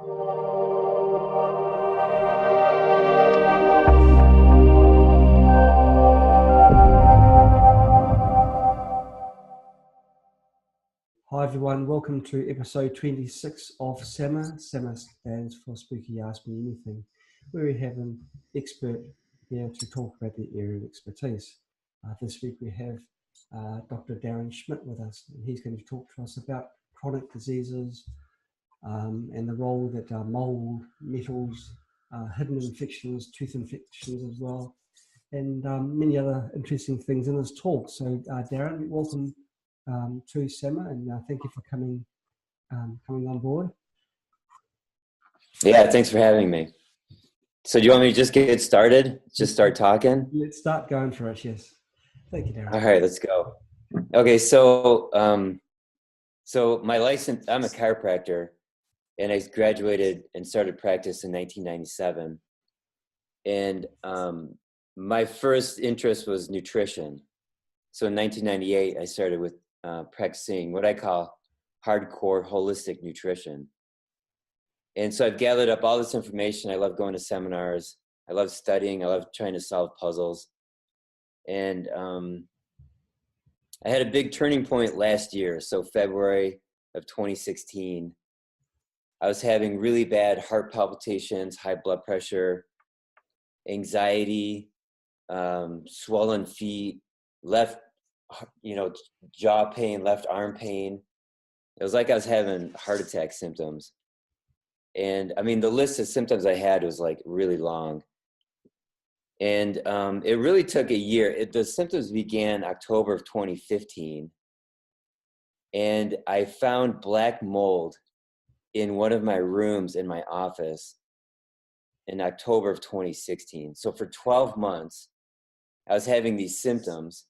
Hi everyone, welcome to episode 26 of SAMA. SAMA stands for Spooky Ask Me Anything, where we have an expert here to talk about their area of expertise. This week we have Dr. Darren Schmidt with us, and he's going to talk to us about chronic diseases and the role that mold, metals, hidden infections, tooth infections as well, and many other interesting things in this talk. So Darren, welcome to SAMA, and thank you for coming on board. Yeah, thanks for having me. So do you want me to just get started? Just start talking? Let's start going for it, yes. Thank you, Darren. All right, let's go. Okay, so my license, I'm a chiropractor, and I graduated and started practice in 1997. And my first interest was nutrition. So in 1998, I started with practicing what I call hardcore holistic nutrition. And so I've gathered up all this information. I love going to seminars. I love studying. I love trying to solve puzzles. And I had a big turning point last year. So February of 2016, I was having really bad heart palpitations, high blood pressure, anxiety, swollen feet, left jaw pain, left arm pain. It was like I was having heart attack symptoms. And I mean, the list of symptoms I had was like really long. And it really took a year. The symptoms began October of 2015. And I found black mold in one of my rooms in my office in October of 2016. So for 12 months, I was having these symptoms.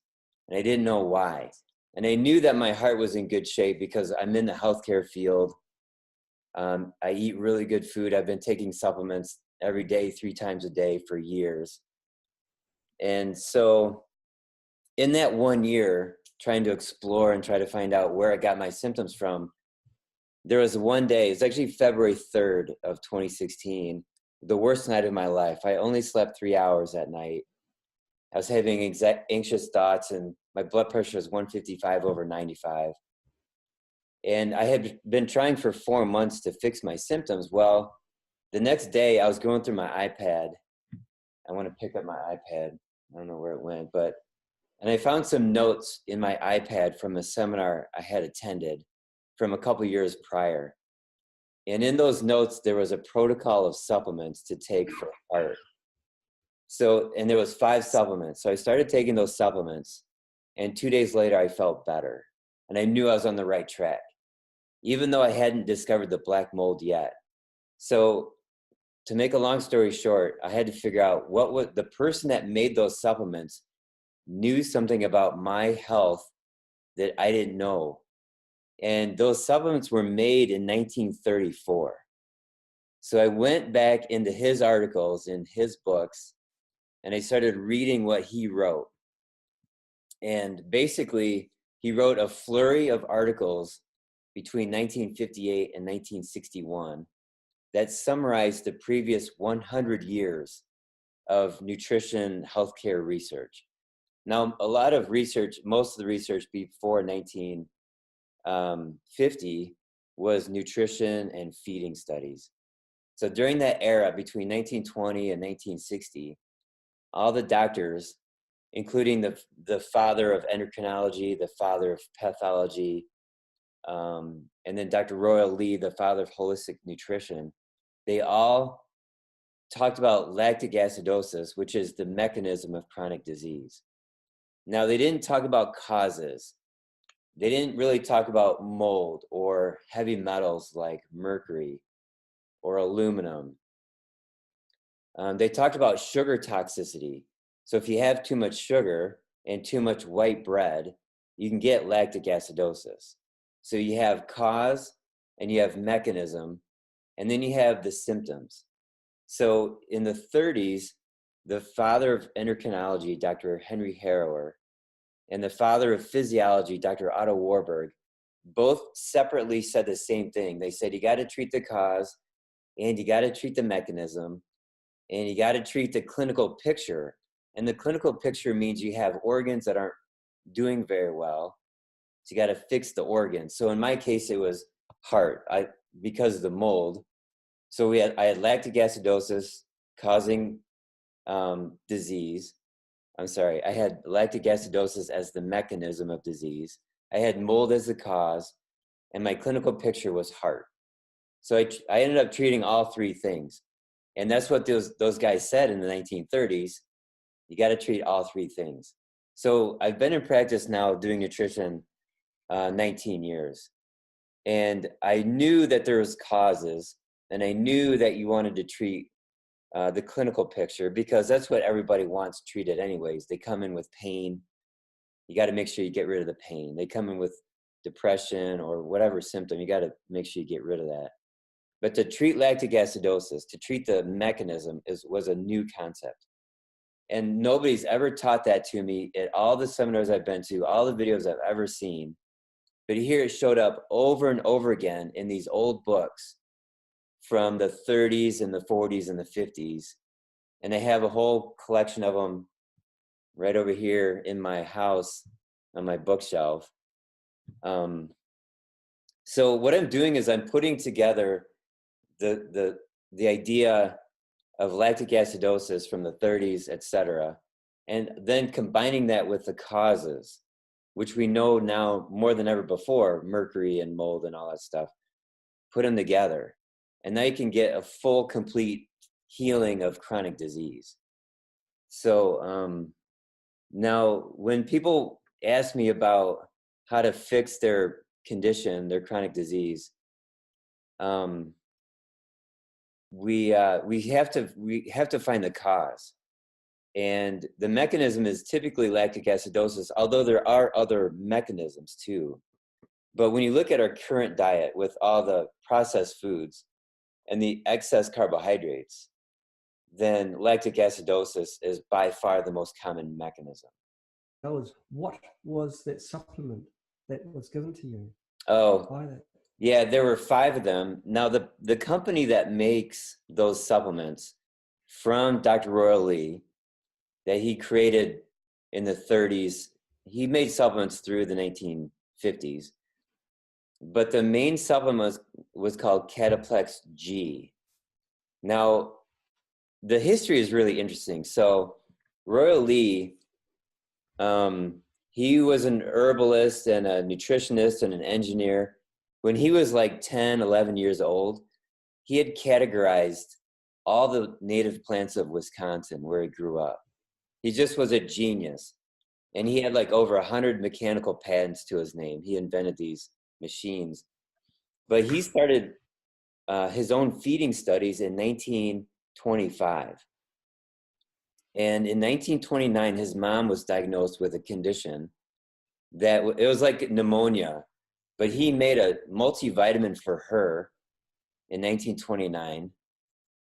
And I didn't know why. And I knew that my heart was in good shape because I'm in the healthcare field. I eat really good food. I've been taking supplements every day, 3 times a day for years. And so in that 1 year, trying to explore and try to find out where I got my symptoms from, there was one day, it's actually February 3rd of 2016, the worst night of my life. I only slept 3 hours that night. I was having anxious thoughts, and my blood pressure was 155/95. And I had been trying for 4 months to fix my symptoms. Well, the next day I was going through my iPad. I want to pick up my iPad. I don't know where it went, and I found some notes in my iPad from a seminar I had attended from a couple years prior. And in those notes, there was a protocol of supplements to take for heart. So, and there was 5 supplements. So I started taking those supplements, and 2 days later I felt better. And I knew I was on the right track, even though I hadn't discovered the black mold yet. So to make a long story short, I had to figure out what was the person that made those supplements knew something about my health that I didn't know. And those supplements were made in 1934. So I went back into his articles in his books, and I started reading what he wrote. And basically, he wrote a flurry of articles between 1958 and 1961 that summarized the previous 100 years of nutrition healthcare research. Now, a lot of research, most of the research before 1950 was nutrition and feeding studies. So during that era, between 1920 and 1960, all the doctors, including the father of endocrinology, the father of pathology, and then Dr. Royal Lee, the father of holistic nutrition, they all talked about lactic acidosis, which is the mechanism of chronic disease. Now, they didn't talk about causes. They didn't really talk about mold or heavy metals like mercury or aluminum. They talked about sugar toxicity. So if you have too much sugar and too much white bread, you can get lactic acidosis. So you have cause and you have mechanism, and then you have the symptoms. So in the 30s, the father of endocrinology, Dr. Henry Harrower, and the father of physiology, Dr. Otto Warburg, both separately said the same thing. They said, you got to treat the cause and you got to treat the mechanism, and you got to treat the clinical picture. And the clinical picture means you have organs that aren't doing very well. So you got to fix the organs. So in my case, it was heart, because of the mold. So I had lactic acidosis causing disease. I'm sorry, I had lactic acidosis as the mechanism of disease. I had mold as the cause, and my clinical picture was heart. So I ended up treating all three things. And that's what those guys said in the 1930s. You got to treat all three things. So I've been in practice now doing nutrition 19 years. And I knew that there was causes, and I knew that you wanted to treat the clinical picture, because that's what everybody wants treated anyways. They come in with pain. You got to make sure you get rid of the pain. They come in with depression or whatever symptom. You got to make sure you get rid of that. But to treat lactic acidosis, to treat the mechanism, was a new concept. And nobody's ever taught that to me at all the seminars I've been to, all the videos I've ever seen. But here it showed up over and over again in these old books from the 30s and the 40s and the 50s. And I have a whole collection of them right over here in my house on my bookshelf. So what I'm doing is I'm putting together the idea of lactic acidosis from the 30s, et cetera, and then combining that with the causes, which we know now more than ever before, mercury and mold and all that stuff, put them together. And now you can get a full, complete healing of chronic disease. So now when people ask me about how to fix their condition, their chronic disease, we have to find the cause. And the mechanism is typically lactic acidosis, although there are other mechanisms too. But when you look at our current diet with all the processed foods and the excess carbohydrates, then lactic acidosis is by far the most common mechanism. What was that supplement that was given to you? Oh, yeah, there were 5 of them. Now, the company that makes those supplements from Dr. Royal Lee, that he created in the 30s, he made supplements through the 1950s. But the main supplement was called Cataplex G. Now, the history is really interesting. So Royal Lee, he was an herbalist and a nutritionist and an engineer. When he was like 10, 11 years old, he had categorized all the native plants of Wisconsin where he grew up. He just was a genius. And he had like over 100 mechanical patents to his name. He invented these machines. But he started his own feeding studies in 1925. And in 1929, his mom was diagnosed with a condition that it was like pneumonia, but he made a multivitamin for her in 1929.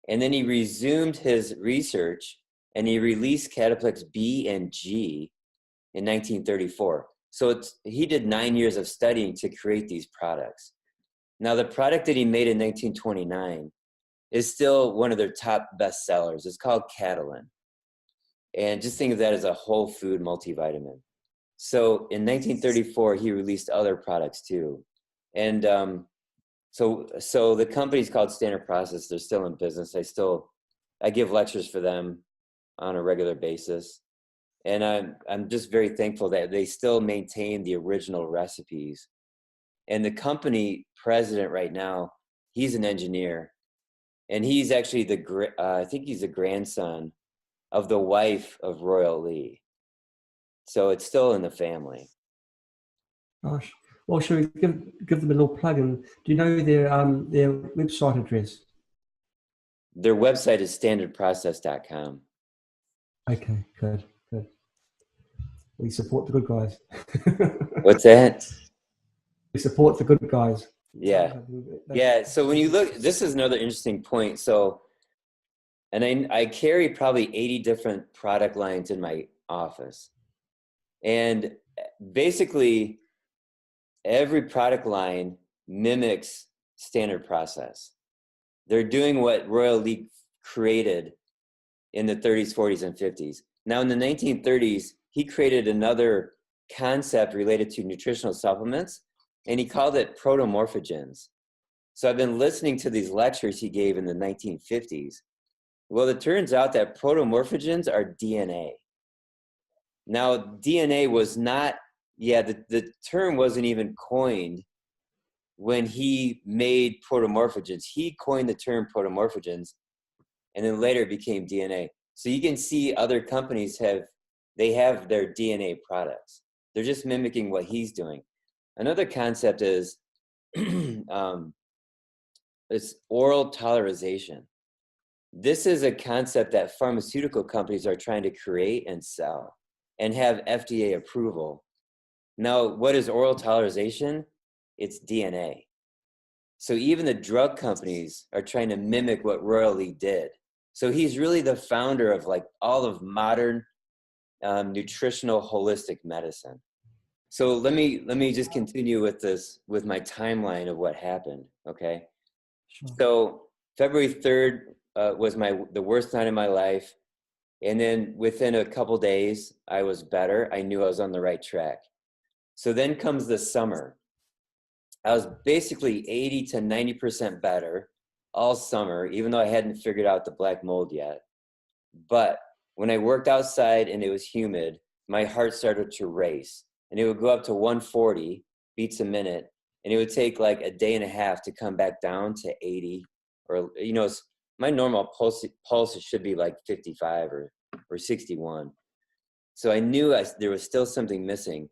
And then he resumed his research and he released Cataplex B and G in 1934. So he did 9 years of studying to create these products. Now, the product that he made in 1929 is still one of their top bestsellers. It's called Catalin. And just think of that as a whole food multivitamin. So in 1934, he released other products too. And so the company's called Standard Process. They're still in business. I give lectures for them on a regular basis. And I'm just very thankful that they still maintain the original recipes. And the company president right now, he's an engineer. And he's actually I think he's the grandson of the wife of Royal Lee. So it's still in the family. Gosh. Well, should we give them a little plug? And do you know their website address? Their website is standardprocess.com. Okay, good. We support the good guys. What's that? We support the good guys. Yeah. Yeah. So when you look, this is another interesting point. So, and I carry probably 80 different product lines in my office. And basically, every product line mimics Standard Process. They're doing what Royal League created in the 30s, 40s, and 50s. Now, in the 1930s, he created another concept related to nutritional supplements, and he called it protomorphogens. So I've been listening to these lectures he gave in the 1950s. Well, it turns out that protomorphogens are DNA. Now, DNA was not, the term wasn't even coined when he made protomorphogens. He coined the term protomorphogens, and then later it became DNA. So you can see other companies have their DNA products. They're just mimicking what he's doing. Another concept is it's oral tolerization. This is a concept that pharmaceutical companies are trying to create and sell and have FDA approval. Now, what is oral tolerization? It's DNA. So even the drug companies are trying to mimic what Royal League did. So he's really the founder of like all of modern nutritional holistic medicine. So let me just continue with this, with my timeline of what happened. Okay. Sure. So February 3rd was the worst night of my life. And then within a couple days, I was better. I knew I was on the right track. So then comes the summer. I was basically 80 to 90% better all summer, even though I hadn't figured out the black mold yet. But when I worked outside and it was humid, my heart started to race, and it would go up to 140 beats a minute, and it would take like a day and a half to come back down to 80, or my normal pulse should be like 55 or 61. So I knew there was still something missing.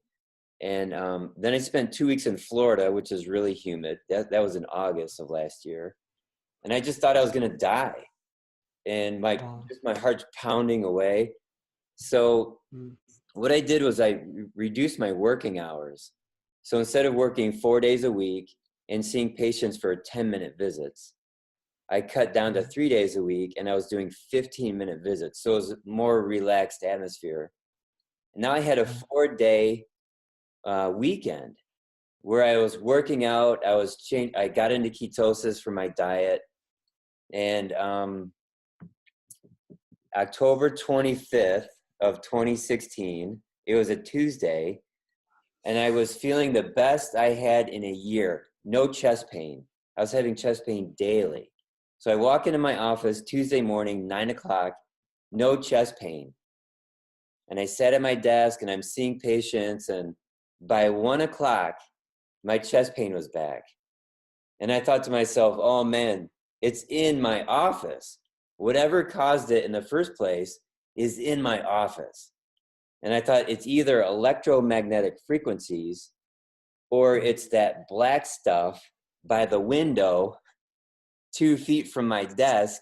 And then I spent 2 weeks in Florida, which is really humid. That was in August of last year. And I just thought I was going to die. And my heart's pounding away. So what I did was I reduced my working hours. So instead of working 4 days a week and seeing patients for 10-minute visits, I cut down to 3 days a week, and I was doing 15-minute visits. So it was a more relaxed atmosphere. And now I had a 4-day weekend where I was working out. I got into ketosis for my diet, and October 25th of 2016, it was a Tuesday, and I was feeling the best I had in a year. No chest pain. I was having chest pain daily. So I walk into my office Tuesday morning, 9 o'clock, no chest pain. And I sat at my desk and I'm seeing patients, and by 1 o'clock, my chest pain was back. And I thought to myself, oh man, it's in my office. Whatever caused it in the first place is in my office. And I thought it's either electromagnetic frequencies or it's that black stuff by the window 2 feet from my desk.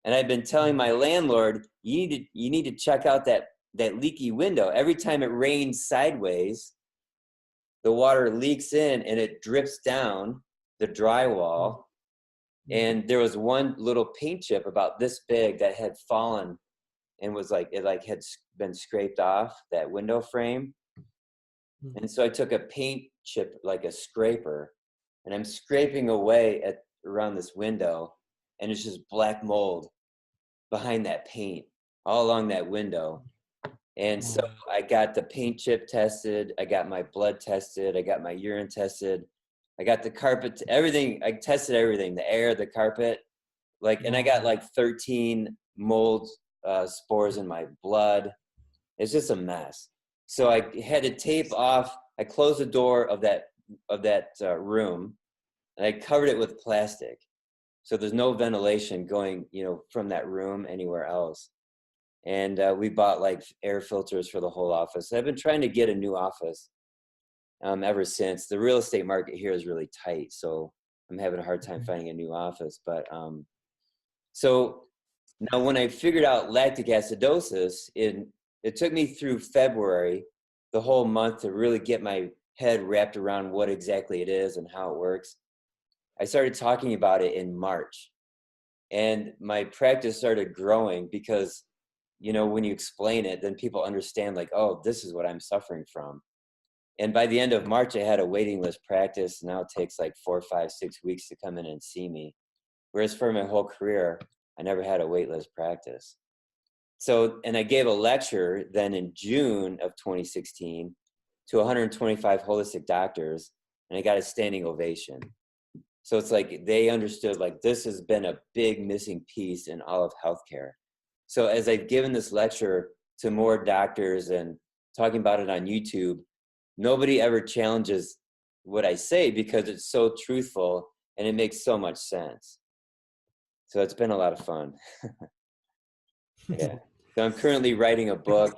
And I've been telling my landlord, you need to check out that leaky window. Every time it rains sideways, the water leaks in and it drips down the drywall. And there was one little paint chip about this big that had fallen and was like, it like had been scraped off that window frame. And so I took a paint chip, like a scraper, and I'm scraping away around this window, and it's just black mold behind that paint all along that window. And so I got the paint chip tested, I got my blood tested, I got my urine tested, I got the carpet, everything. I tested everything, the air, the carpet, and I got like 13 mold spores in my blood. It's just a mess. So I had to tape off. I closed the door of that room, and I covered it with plastic, so there's no ventilation going, from that room anywhere else. And we bought like air filters for the whole office. I've been trying to get a new office ever since. The real estate market here is really tight, so I'm having a hard time finding a new office. But so now when I figured out lactic acidosis, it took me through February, the whole month, to really get my head wrapped around what exactly it is and how it works. I started talking about it in March, and my practice started growing because, when you explain it, then people understand, like, oh, this is what I'm suffering from. And by the end of March, I had a waiting list practice. Now it takes like 4, 5, 6 weeks to come in and see me. Whereas for my whole career, I never had a waitlist practice. So, and I gave a lecture then in June of 2016 to 125 holistic doctors, and I got a standing ovation. So it's like they understood, like, this has been a big missing piece in all of healthcare. So as I've given this lecture to more doctors and talking about it on YouTube, nobody ever challenges what I say because it's so truthful and it makes so much sense. So it's been a lot of fun. Yeah. So I'm currently writing a book,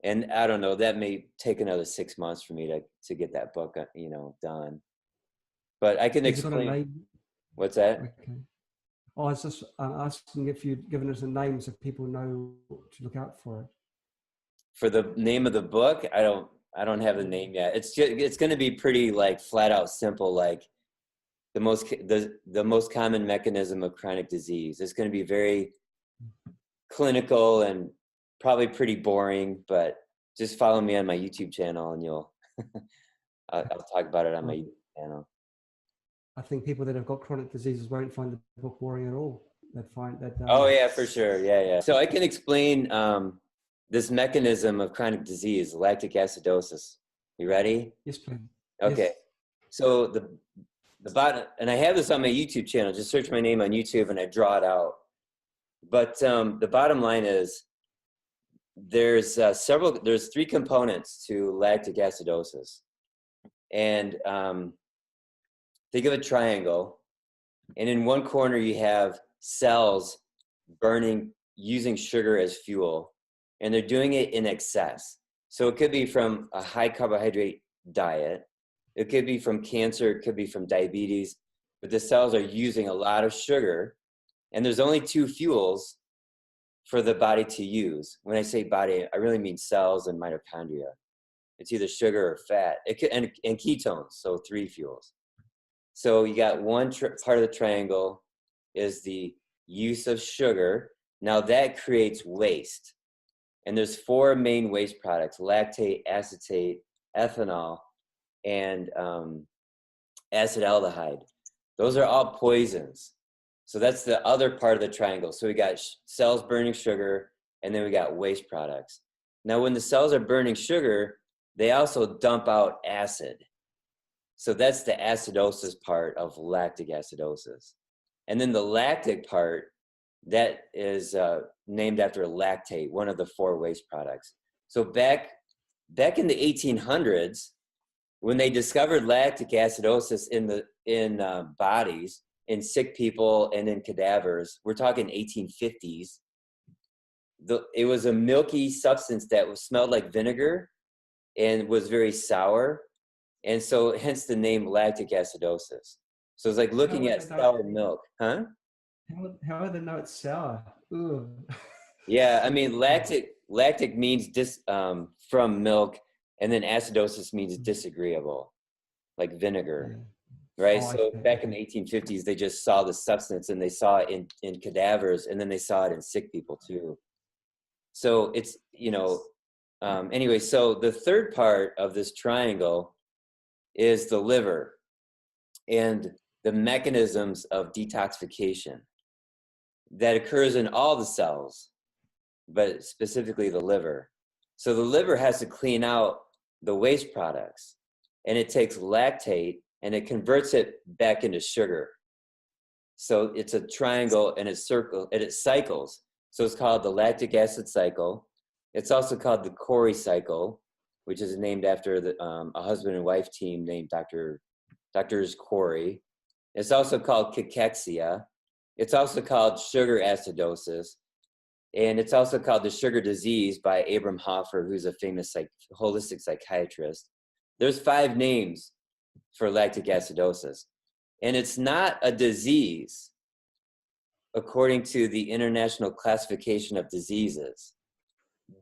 and I don't know, that may take another 6 months for me to get that book, done. But I can Has it got a explain. name? What's that? Okay. Oh, I was just asking if you'd given us a name so people know to look out for it. For the name of the book, I don't have the name yet. It's going to be pretty like flat out simple, like the most common mechanism of chronic disease. It's going to be very clinical and probably pretty boring, but just follow me on my YouTube channel and you'll I'll talk about it on my YouTube channel. I think people that have got chronic diseases won't find the book boring at all. They'd find that. Oh yeah, for sure. Yeah. So I can explain this mechanism of chronic disease, lactic acidosis. You ready? Yes, please. Okay. Yes. So the bottom, and I have this on my YouTube channel. Just search my name on YouTube and I draw it out. But the bottom line is there's 3 components to lactic acidosis. And think of a triangle, and in one corner you have cells burning, using sugar as fuel, and they're doing it in excess. So it could be from a high carbohydrate diet, it could be from cancer, it could be from diabetes, but the cells are using a lot of sugar, and there's only 2 fuels for the body to use. When I say body, I really mean cells and mitochondria. It's either sugar or fat, and ketones, so 3 fuels. So you got one part of the triangle is the use of sugar. Now that creates waste. And there's 4 main waste products: lactate, acetate, ethanol, and acetaldehyde. Those are all poisons. So that's the other part of the triangle. So we got cells burning sugar, and then we got waste products. Now when the cells are burning sugar, they also dump out acid. So that's the acidosis part of lactic acidosis. And then the lactic part, that is named after lactate, one of the 4 waste products. So back in the 1800s, when they discovered lactic acidosis in bodies, in sick people and in cadavers, we're talking 1850s, it was a milky substance that smelled like vinegar and was very sour. And so hence the name lactic acidosis. So it's like looking at sour milk. Huh? How do they know it's sour? Ooh. Yeah, I mean, lactic means from milk, and then acidosis means disagreeable, like vinegar, right? Oh, So back in the 1850s, they just saw the substance, and they saw it in cadavers, and then they saw it in sick people too. So it's, anyway, so the third part of this triangle is the liver and the mechanisms of detoxification that occurs in all the cells, but specifically the liver. So the liver has to clean out the waste products, and it takes lactate and it converts it back into sugar. So it's a triangle, and it cycles. So it's called the lactic acid cycle. It's also called the Cori cycle, which is named after a husband and wife team named Doctors Cori. It's also called cachexia. It's also called sugar acidosis. And it's also called the sugar disease by Abram Hoffer, who's a famous holistic psychiatrist. There's 5 names for lactic acidosis. And it's not a disease according to the International Classification of Diseases,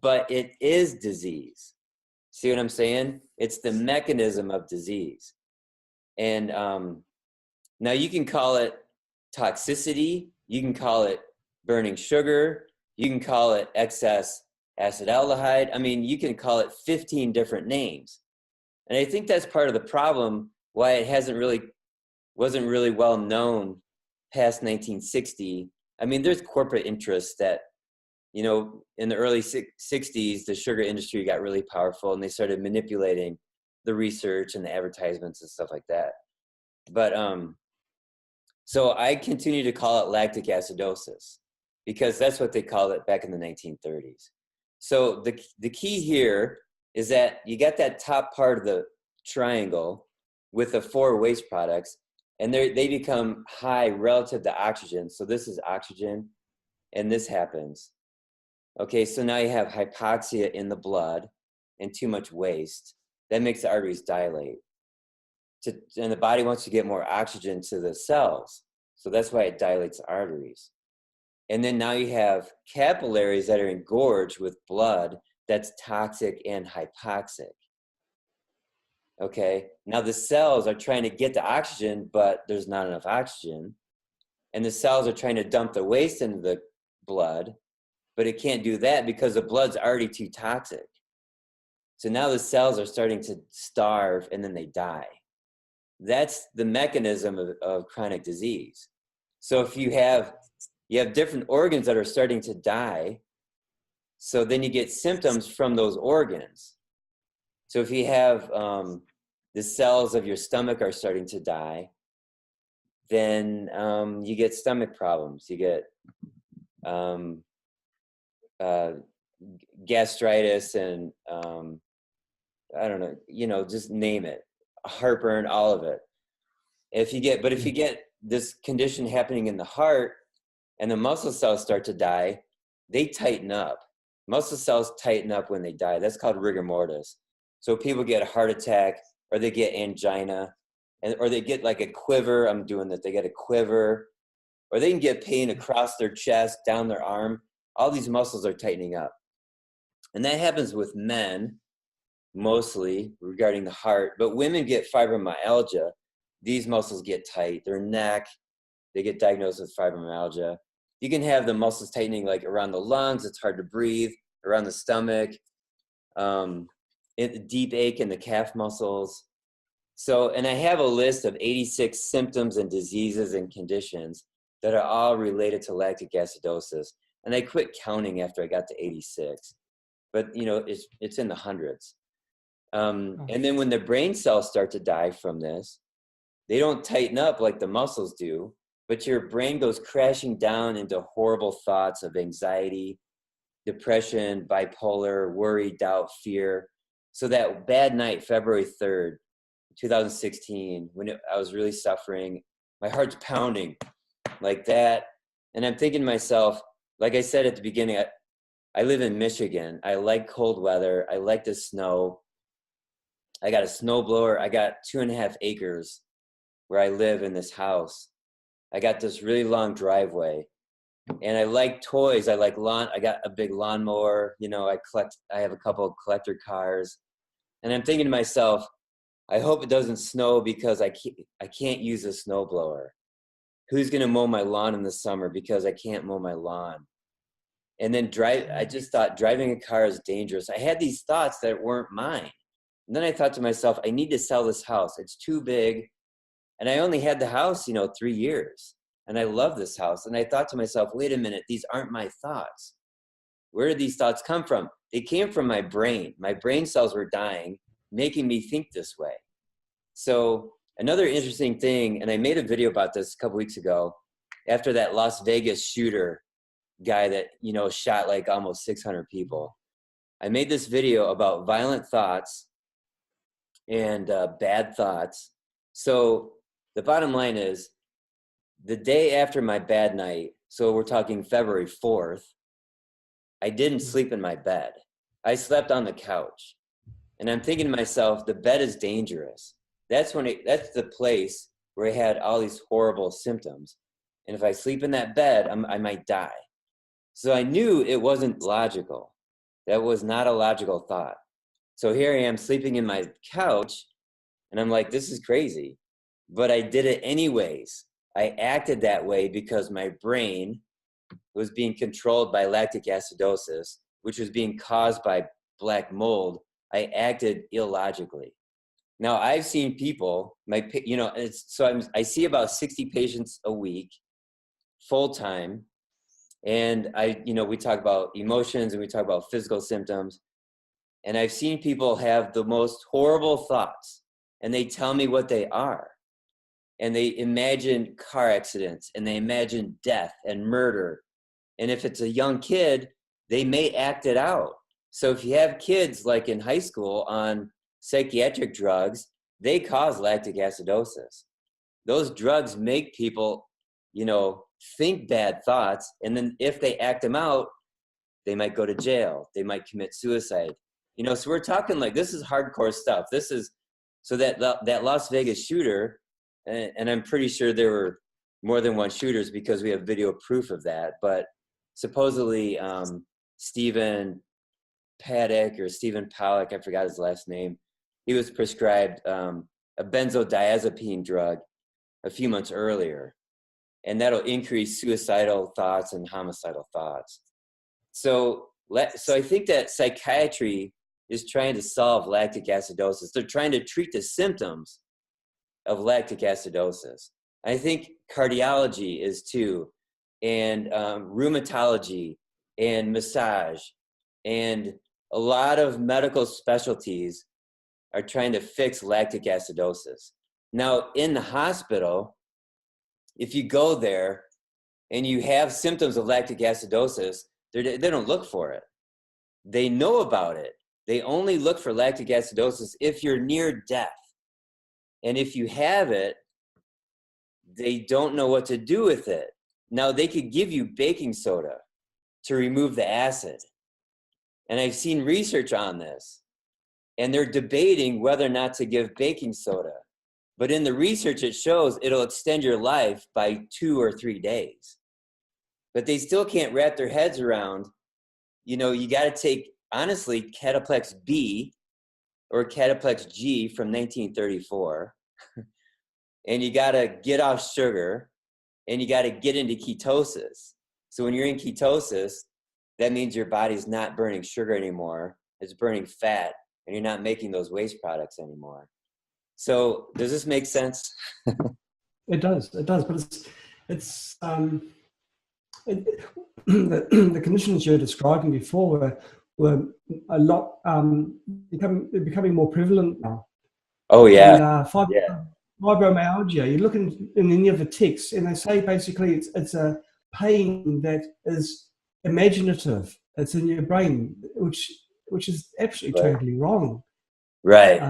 but it is disease. See what I'm saying? It's the mechanism of disease. And now you can call it toxicity, you can call it burning sugar, you can call it excess acetaldehyde. I mean, you can call it 15 different names. And I think that's part of the problem why it wasn't really well known past 1960, I mean, there's corporate interests that, you know, in the early 60s, the sugar industry got really powerful and they started manipulating the research and the advertisements and stuff like that. But so I continue to call it lactic acidosis because that's what they called it back in the 1930s. So the key here is that you got that top part of the triangle with the 4 waste products, and they become high relative to oxygen. So this is oxygen, and this happens. Okay, so now you have hypoxia in the blood and too much waste. That makes the arteries dilate. And the body wants to get more oxygen to the cells. So that's why it dilates the arteries. And then now you have capillaries that are engorged with blood that's toxic and hypoxic. Okay, now the cells are trying to get the oxygen, but there's not enough oxygen. And the cells are trying to dump the waste into the blood, but it can't do that because the blood's already too toxic. So now the cells are starting to starve and then they die. That's the mechanism of chronic disease. So if you have different organs that are starting to die, so then you get symptoms from those organs. So if you have the cells of your stomach are starting to die, then you get stomach problems. You get gastritis and I don't know, you know, just name it, heartburn, all of it. If you get this condition happening in the heart and the muscle cells start to die, they tighten up. Muscle cells tighten up when they die. That's called rigor mortis. So people get a heart attack or they get angina or they get like a quiver. I'm doing that. They get a quiver or they can get pain across their chest, down their arm. All these muscles are tightening up. And that happens with men mostly regarding the heart, but women get fibromyalgia. These muscles get tight. Their neck, they get diagnosed with fibromyalgia. You can have the muscles tightening like around the lungs. It's hard to breathe, around the stomach, deep ache in the calf muscles. So, and I have a list of 86 symptoms and diseases and conditions that are all related to lactic acidosis. And I quit counting after I got to 86, but you know, it's in the hundreds. And then when the brain cells start to die from this, they don't tighten up like the muscles do, but your brain goes crashing down into horrible thoughts of anxiety, depression, bipolar, worry, doubt, fear. So that bad night, February 3rd, 2016, when I was really suffering, my heart's pounding like that. And I'm thinking to myself, like I said at the beginning, I live in Michigan. I like cold weather. I like the snow. I got a snowblower. I got 2.5 acres where I live in this house. I got this really long driveway and I like toys. I like lawn. I got a big lawnmower. You know, I have a couple of collector cars and I'm thinking to myself, I hope it doesn't snow because I can't use a snowblower. Who's going to mow my lawn in the summer because I can't mow my lawn? And then I just thought driving a car is dangerous. I had these thoughts that weren't mine. And then I thought to myself, I need to sell this house. It's too big. And I only had the house, 3 years. And I love this house. And I thought to myself, wait a minute, these aren't my thoughts. Where did these thoughts come from? They came from my brain. My brain cells were dying, making me think this way. So another interesting thing, and I made a video about this a couple weeks ago, after that Las Vegas shooter guy that, shot like almost 600 people. I made this video about violent thoughts and bad thoughts. So the bottom line is, the day after my bad night, so we're talking February 4th, I didn't sleep in my bed. I slept on the couch. And I'm thinking to myself, the bed is dangerous. That's the place where I had all these horrible symptoms. And if I sleep in that bed, I might die. So I knew it wasn't logical. That was not a logical thought. So here I am sleeping in my couch, and I'm like, this is crazy. But I did it anyways. I acted that way because my brain was being controlled by lactic acidosis, which was being caused by black mold. I acted illogically. Now I've seen people, I see about 60 patients a week, full time. And we talk about emotions and we talk about physical symptoms. And I've seen people have the most horrible thoughts, and they tell me what they are. And they imagine car accidents, and they imagine death and murder. And if it's a young kid, they may act it out. So if you have kids like in high school on psychiatric drugs, they cause lactic acidosis. Those drugs make people, think bad thoughts. And then if they act them out, they might go to jail. They might commit suicide. So we're talking like, this is hardcore stuff. This is, so that Las Vegas shooter, and I'm pretty sure there were more than one shooters because we have video proof of that. But supposedly Stephen Paddock or Stephen Pollock, I forgot his last name, he was prescribed a benzodiazepine drug a few months earlier. And that'll increase suicidal thoughts and homicidal thoughts. So I think that psychiatry is trying to solve lactic acidosis. They're trying to treat the symptoms of lactic acidosis. I think cardiology is too, and rheumatology and massage, and a lot of medical specialties are trying to fix lactic acidosis. Now, in the hospital, if you go there and you have symptoms of lactic acidosis, they don't look for it. They know about it. They only look for lactic acidosis if you're near death. And if you have it, they don't know what to do with it. Now, they could give you baking soda to remove the acid. And I've seen research on this. And they're debating whether or not to give baking soda. But in the research, it shows it'll extend your life by 2 or 3 days. But they still can't wrap their heads around, you got to take, honestly, Cataplex B or Cataplex G from 1934. And you got to get off sugar, and you got to get into ketosis. So when you're in ketosis, that means your body's not burning sugar anymore. It's burning fat, and you're not making those waste products anymore. So does this make sense? It does, but the conditions you were describing before were a lot becoming more prevalent now. Oh yeah. And, fibromyalgia. You look in any of the texts, and they say basically it's a pain that is imaginative. It's in your brain, which is absolutely totally wrong. Right.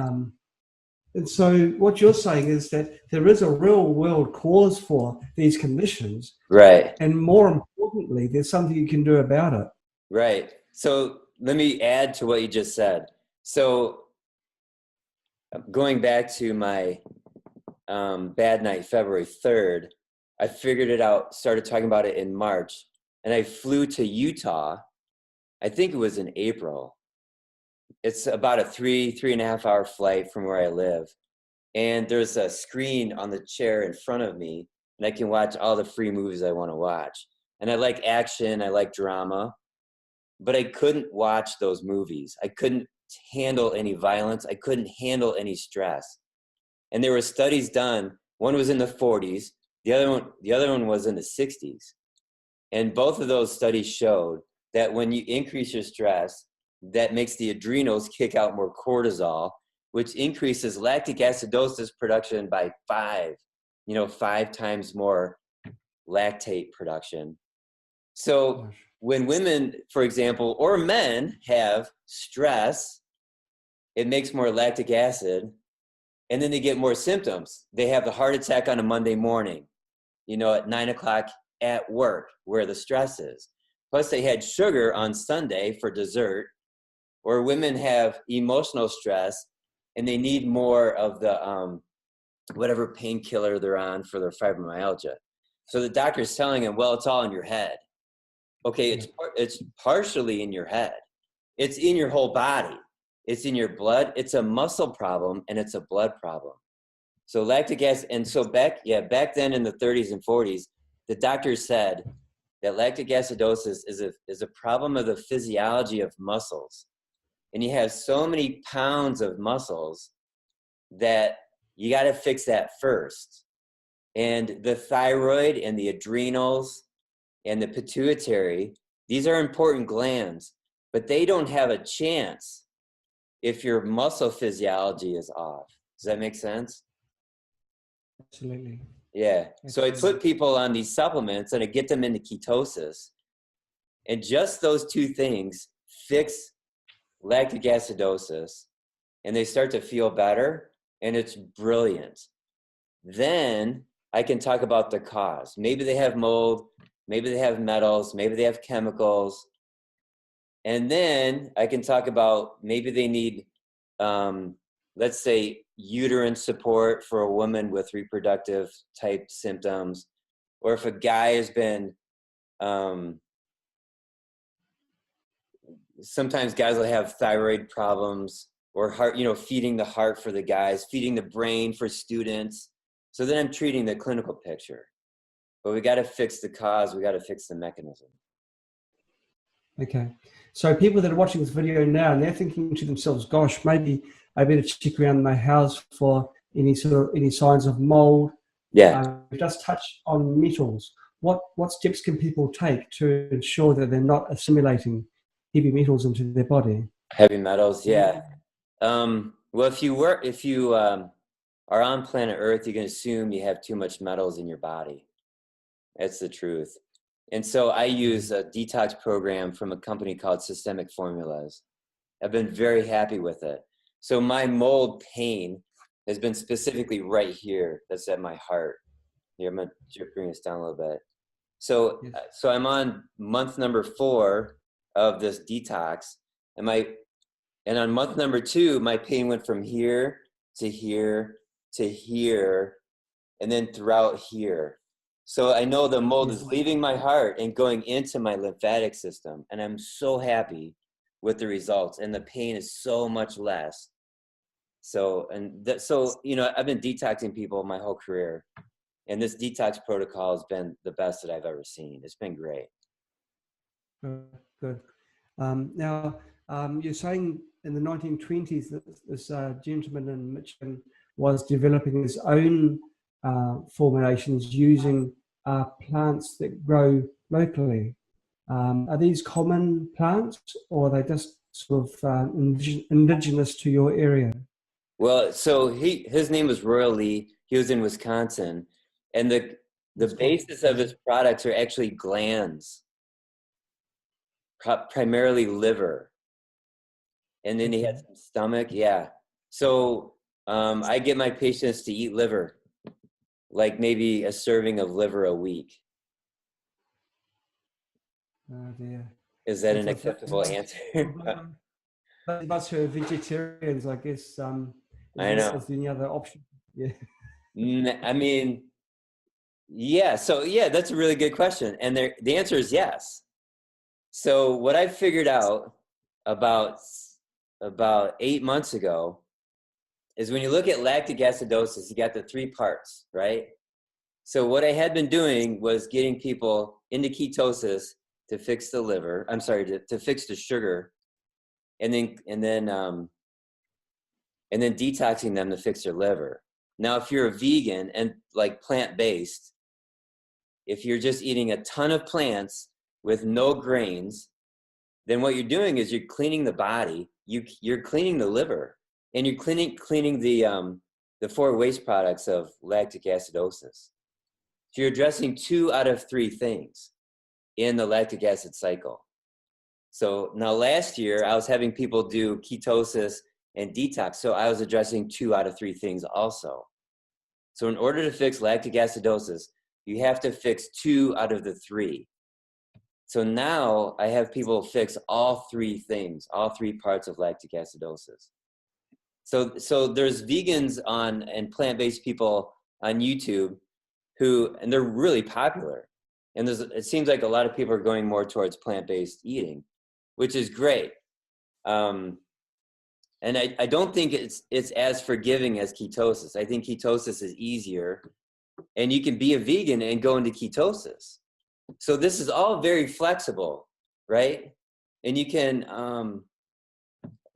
And so what you're saying is that there is a real world cause for these conditions. Right. And more importantly, there's something you can do about it. Right. So let me add to what you just said. So going back to my bad night, February 3rd, I figured it out, started talking about it in March, and I flew to Utah. I think it was in April. It's about a 3.5 hour flight from where I live. And there's a screen on the chair in front of me, and I can watch all the free movies I want to watch. And I like action, I like drama, but I couldn't watch those movies. I couldn't handle any violence. I couldn't handle any stress. And there were studies done. One was in the 40s. The other one was in the 60s. And both of those studies showed that when you increase your stress, that makes the adrenals kick out more cortisol, which increases lactic acidosis production by 5 times more lactate production. So when women, for example, or men have stress, it makes more lactic acid, and then they get more symptoms. They have the heart attack on a Monday morning, at 9 o'clock at work where the stress is. Plus they had sugar on Sunday for dessert. Or women have emotional stress and they need more of the whatever painkiller they're on for their fibromyalgia. So the doctor's telling them, well, it's all in your head. Okay, it's partially in your head. It's in your whole body. It's in your blood. It's a muscle problem and it's a blood problem. So lactic acid, and so back then in the 30s and 40s, the doctors said that lactic acidosis is a problem of the physiology of muscles. And you have so many pounds of muscles that you got to fix that first. And the thyroid and the adrenals and the pituitary. These are important glands, but they don't have a chance if your muscle physiology is off. Does that make sense? Absolutely. Yeah. So I Absolutely. put people on these supplements and I get them into ketosis. And just those two things fix lactic acidosis, and they start to feel better, and it's brilliant. Then I can talk about the cause. Maybe they have mold, maybe they have metals, maybe they have chemicals. And then I can talk about maybe they need, let's say, uterine support for a woman with reproductive type symptoms, or if a guy has been, sometimes guys will have thyroid problems, or heart, feeding the heart for the guys, feeding the brain for students. So then I'm treating the clinical picture. But we got to fix the cause, we got to fix the mechanism. Okay. So people that are watching this video now, and they're thinking to themselves, gosh, maybe I better check around my house for any signs of mold. Yeah. We just touched on metals. What steps can people take to ensure that they're not assimilating heavy metals into their body? Heavy metals, yeah. Well, if you are on planet Earth, you can assume you have too much metals in your body. That's the truth. And so I use a detox program from a company called Systemic Formulas. I've been very happy with it. So my mold pain has been specifically right here. That's at my heart. Here, I'm going to bring this down a little bit. So, Yes. so I'm on month number 4 of this detox. And on month number 2, my pain went from here to here to here, and then throughout here. So I know the mold is leaving my heart and going into my lymphatic system. And I'm so happy with the results. And the pain is so much less. So, I've been detoxing people my whole career. And this detox protocol has been the best that I've ever seen. It's been great. Good. Now, you're saying in the 1920s that this gentleman in Michigan was developing his own formulations using plants that grow locally. Are these common plants, or are they just sort of indigenous to your area? Well, so his name was Royal Lee. He was in Wisconsin. And the basis of his products are actually glands, primarily liver. And then he had some stomach, yeah. So I get my patients to eat liver, like maybe a serving of liver a week. Oh dear. Is that an acceptable answer? But must for vegetarians, I guess. I know. Is there any other option? Yeah. I mean, yeah. So yeah, that's a really good question, and the answer is yes. So what I figured out about 8 months ago is when you look at lactic acidosis, you got the 3 parts, right? So what I had been doing was getting people into ketosis to fix the liver. I'm sorry, to fix the sugar, and then detoxing them to fix their liver. Now, if you're a vegan and like plant-based, if you're just eating a ton of plants with no grains, then what you're doing is you're cleaning the body, you're cleaning the liver, and you're cleaning the 4 waste products of lactic acidosis. So you're addressing 2 out of 3 things in the lactic acid cycle. So now last year I was having people do ketosis and detox. So I was addressing 2 out of 3 things also. So in order to fix lactic acidosis, you have to fix 2 out of the 3. So now I have people fix all 3 things, all 3 parts of lactic acidosis. So there's vegans and plant-based people on YouTube and they're really popular. And it seems like a lot of people are going more towards plant-based eating, which is great. And I don't think it's as forgiving as ketosis. I think ketosis is easier, and you can be a vegan and go into ketosis. So this is all very flexible, right? And you can,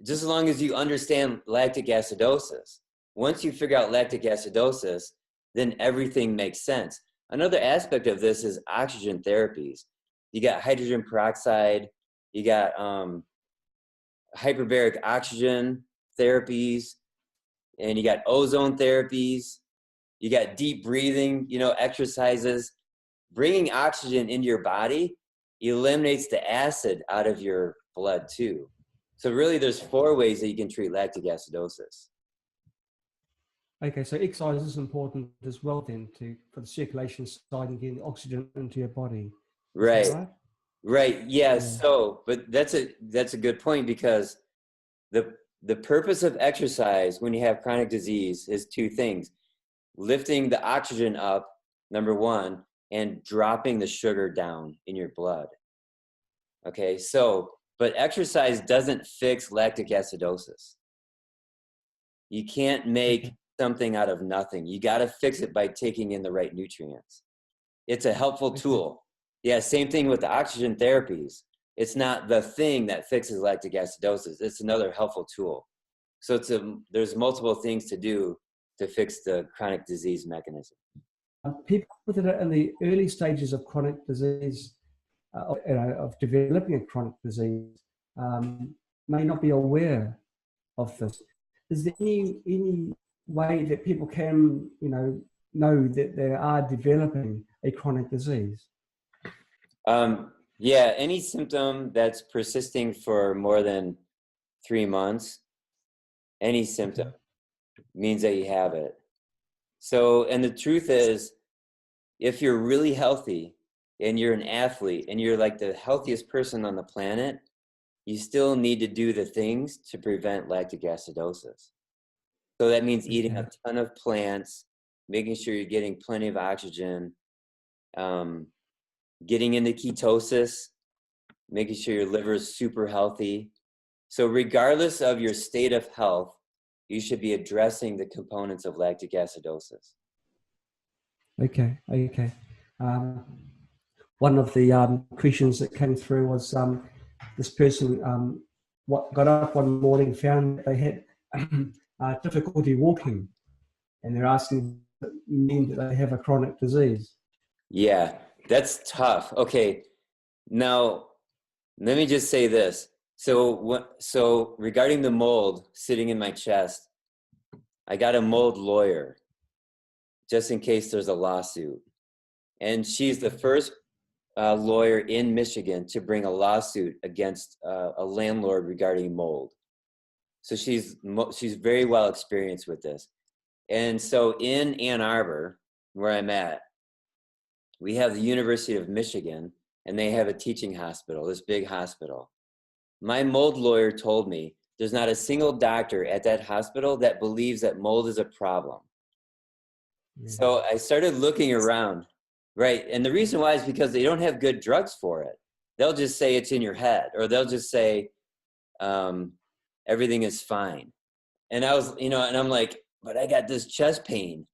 just as long as you understand lactic acidosis, once you figure out lactic acidosis, then everything makes sense. Another aspect of this is oxygen therapies. You got hydrogen peroxide, you got hyperbaric oxygen therapies, and you got ozone therapies, you got deep breathing, exercises. Bringing oxygen into your body eliminates the acid out of your blood too. So really there's 4 ways that you can treat lactic acidosis. Okay, so exercise is important as well then for the circulation side and getting oxygen into your body. Right. Right? Right. Yeah. So, but that's a good point, because the purpose of exercise when you have chronic disease is 2 things: lifting the oxygen up, number 1, and dropping the sugar down in your blood. Okay. So, but exercise doesn't fix lactic acidosis. You can't make something out of nothing. You got to fix it by taking in the right nutrients. It's a helpful tool. Yeah, same thing with the oxygen therapies. It's not the thing that fixes lactic acidosis. It's another helpful tool. So there's multiple things to do to fix the chronic disease mechanism. People that are in the early stages of chronic disease, of developing a chronic disease, may not be aware of this. Is there any way that people can, know that they are developing a chronic disease? Yeah, any symptom that's persisting for more than 3 months, any symptom means that you have it. So, and the truth is, if you're really healthy and you're an athlete and you're like the healthiest person on the planet, you still need to do the things to prevent lactic acidosis. So that means eating a ton of plants, making sure you're getting plenty of oxygen, getting into ketosis, making sure your liver is super healthy. So regardless of your state of health, you should be addressing the components of lactic acidosis. Okay. One of the questions that came through was this person got up one morning, found that they had difficulty walking, and they're asking if it means that they have a chronic disease. Yeah, that's tough. Okay, now let me just say this. So regarding the mold sitting in my chest, I got a mold lawyer just in case there's a lawsuit. And she's the first lawyer in Michigan to bring a lawsuit against a landlord regarding mold. So she's very well experienced with this. And so in Ann Arbor, where I'm at, we have the University of Michigan, and they have a teaching hospital, this big hospital. My mold lawyer told me there's not a single doctor at that hospital that believes that mold is a problem. So I started looking around, right? And the reason why is because they don't have good drugs for it. They'll just say it's in your head, or they'll just say everything is fine. And I was, and I'm like, but I got this chest pain.